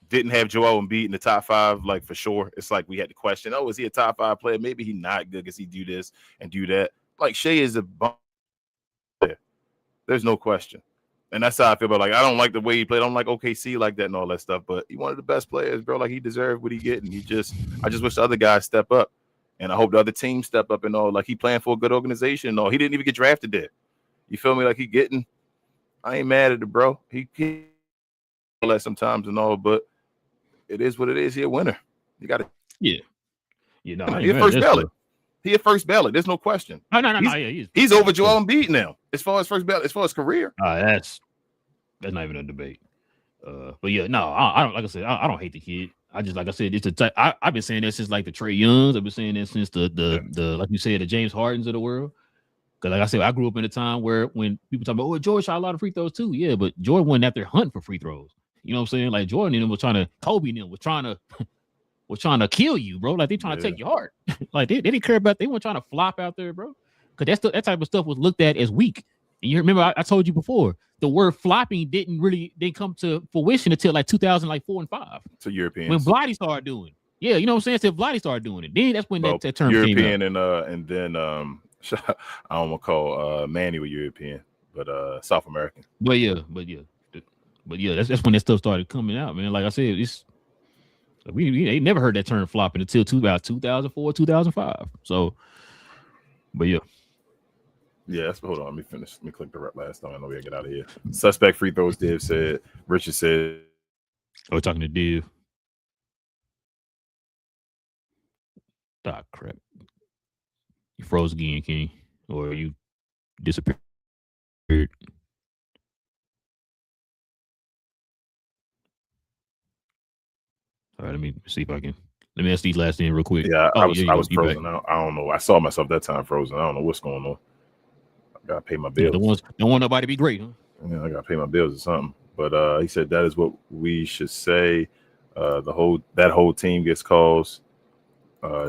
S3: didn't have Joel Embiid in the top 5, like for sure. It's like we had to question, is he a top 5 player? Maybe he not good because he do this and do that. Like Shea is a bum player. There's no question. And that's how I feel about like I don't like the way he played. I don't like OKC like that and all that stuff. But he one of the best players, bro. Like he deserved what he get. And I just wish the other guys step up. And I hope the other teams step up and all. Like he playing for a good organization and all. He didn't even get drafted there. You feel me? Like I ain't mad at it, bro. He all that sometimes and all, but it is what it is. He a winner. You got to.
S1: Yeah. You know,
S3: he first ballot. He a first ballot. There's no question.
S1: No.
S3: He's over Joel Embiid now. As far as first ballot, as far as career.
S1: That's not even a debate. But yeah, no, I don't. Like I said, I don't hate the kid. I just, like I said, it's a type. I've been saying that since like the Trae Youngs. I've been saying that since the like you said, the James Hardens of the world. Because like I said, I grew up in a time where when people talk about, George shot a lot of free throws too. Yeah, but Jordan wasn't out there hunting for free throws. You know what I'm saying? Like Jordan and them was trying to, Kobe and them was trying to kill you, bro. Like they trying to take your heart. Like they didn't care about. They weren't trying to flop out there, bro. Because that type of stuff was looked at as weak. And you remember I told you before, the word flopping didn't come to fruition until like 2004 and 5.
S3: To Europeans.
S1: When Blighty started doing it. Yeah, you know what I'm saying? Until Blighty started doing it. Then that's when that term
S3: European
S1: came
S3: out. and then I don't want to call Manny with European, but South American.
S1: But yeah, that's when that stuff started coming out, man. Like I said, they never heard that term flopping until about 2004, 2005. So, but yeah.
S3: Yeah, hold on. Let me finish. Let me click the last time. I know we gotta get out of here. Suspect free throws, Div said. Richard said.
S1: Oh, we're talking to Div. Ah, crap. You froze again, King. Or you disappeared. All right, let me see if I can. Let me ask these last in real quick.
S3: Yeah, I was frozen. I don't know. I saw myself that time frozen. I don't know what's going on. I gotta pay my bills.
S1: Don't want nobody to be great, huh?
S3: Yeah, I gotta pay my bills or something. But he said that is what we should say. That whole team gets calls.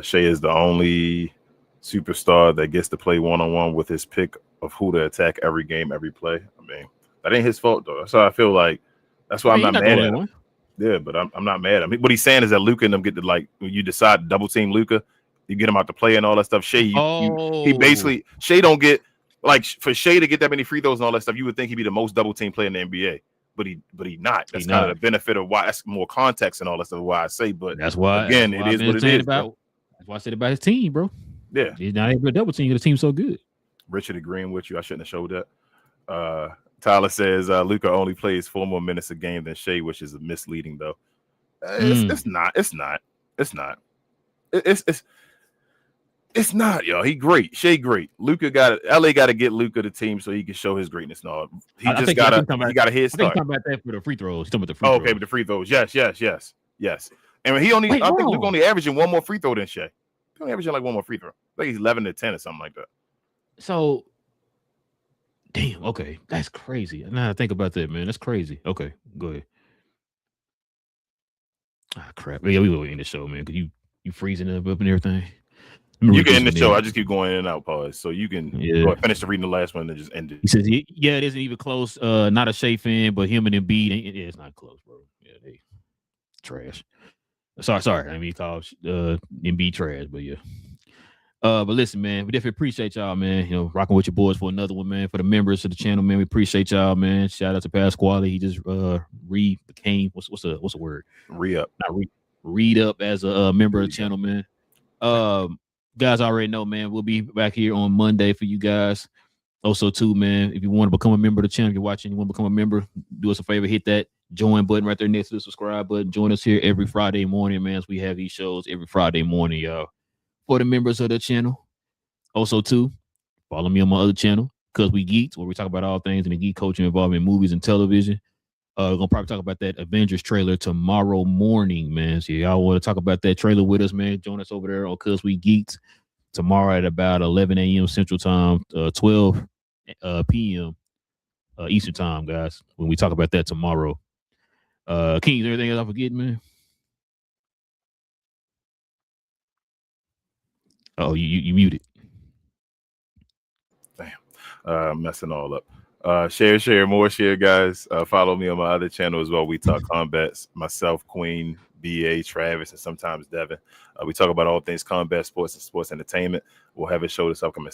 S3: Shea is the only superstar that gets to play one-on-one with his pick of who to attack every game, every play. I mean, that ain't his fault though. That's how I feel like. That's why I'm not mad at him. Yeah, but I'm not mad. I mean, what he's saying is that Luka and them get to when you decide to double team Luka, you get him out to play and all that stuff. Shea, he basically Shea don't get for Shea to get that many free throws and all that stuff. You would think he'd be the most double team player in the NBA, but he not. That's kind of the benefit of why that's more context and all that stuff. Why I say, but
S1: that's why
S3: again, it is what it is.
S1: That's why I said about his team, bro.
S3: Yeah,
S1: he's not able to double team because the team's so good.
S3: Richard agreeing with you. I shouldn't have showed that. Tyler says Luka only plays 4 more minutes a game than Shea, which is misleading though. It's not. It's not, y'all. He great. Shea great. LA got to get Luka the team so he can show his greatness. No, he got a head start.
S1: I think he's talking about that for the free throws. He's talking about the free throws.
S3: Okay, but the free throws. Yes. And I think Luka only averaging 1 more free throw than Shea. He's only averaging like 1 more free throw. I think he's 11 to 10 or something like that.
S1: So Damn. Okay, that's crazy. Now I think about that, man. That's crazy. Okay, go ahead. Ah, crap. Yeah, we will end the show, man. Cause you freezing up and everything.
S3: You can end the show. I just keep going in and out, pause. So you can go ahead, finish the reading the last one and just end it.
S1: He says, yeah, it isn't even close. Not a Shea fan, but him and Embiid, it's not close, bro. Yeah, they trash. Sorry. I mean, call Embiid trash, but yeah. But listen, man, we definitely appreciate y'all, man. You know, rocking with your boys for another one, man. For the members of the channel, man, we appreciate y'all, man. Shout out to Pasquale. He just became what's the word?
S3: Re-up.
S1: Not read up as a member of the channel, man. Guys already know, man. We'll be back here on Monday for you guys. Also, too, man, if you want to become a member of the channel, if you're watching, you want to become a member, do us a favor, hit that join button right there next to the subscribe button. Join us here every Friday morning, man. As we have these shows every Friday morning, y'all. For the members of the channel. Also, too, follow me on my other channel, Cause We Geeks, where we talk about all things in the geek culture involving movies and television. We're gonna probably talk about that Avengers trailer tomorrow morning, man. So y'all want to talk about that trailer with us, man? Join us over there on Cause We Geeks tomorrow at about 11 a.m. Central Time, 12 p.m. Eastern Time, guys. When we talk about that tomorrow. King, is there anything else I forget, man? Oh, you muted.
S3: Damn. Messing all up. Share, more share, guys. Follow me on my other channel as well. We talk combats. Myself, Queen, BA, Travis, and sometimes Devin. We talk about all things combat sports and sports entertainment. We'll have a show this upcoming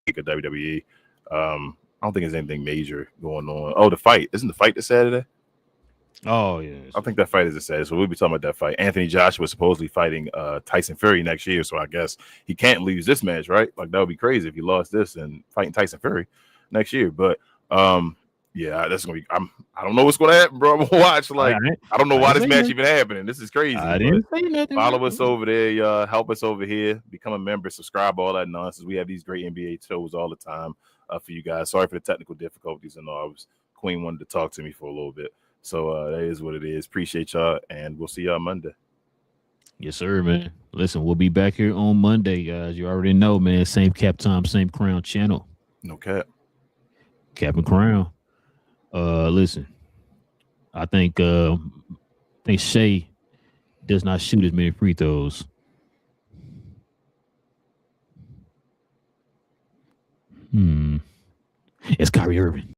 S3: week of WWE. I don't think there's anything major going on. Oh, the fight. Isn't the fight this Saturday?
S1: Oh, yeah.
S3: I think that fight is this Saturday. So we'll be talking about that fight. Anthony Joshua supposedly fighting Tyson Fury next year. So I guess he can't lose this match, right? Like, that would be crazy if he lost this and fighting Tyson Fury next year. But yeah, that's gonna be. I don't know what's gonna happen, bro. I'm gonna watch. Like, I don't know why this match even happening. This is crazy.
S1: I didn't say nothing.
S3: Follow us over there, y'all. Help us over here. Become a member. Subscribe. All that nonsense. We have these great NBA shows all the time for you guys. Sorry for the technical difficulties and all. Queen wanted to talk to me for a little bit, so that is what it is. Appreciate y'all, and we'll see y'all Monday.
S1: Yes, sir, man. Listen, we'll be back here on Monday, guys. You already know, man. Same cap time, same crown channel.
S3: No cap.
S1: Cap and crown. Listen, I think Shea does not shoot as many free throws. It's Kyrie Irving.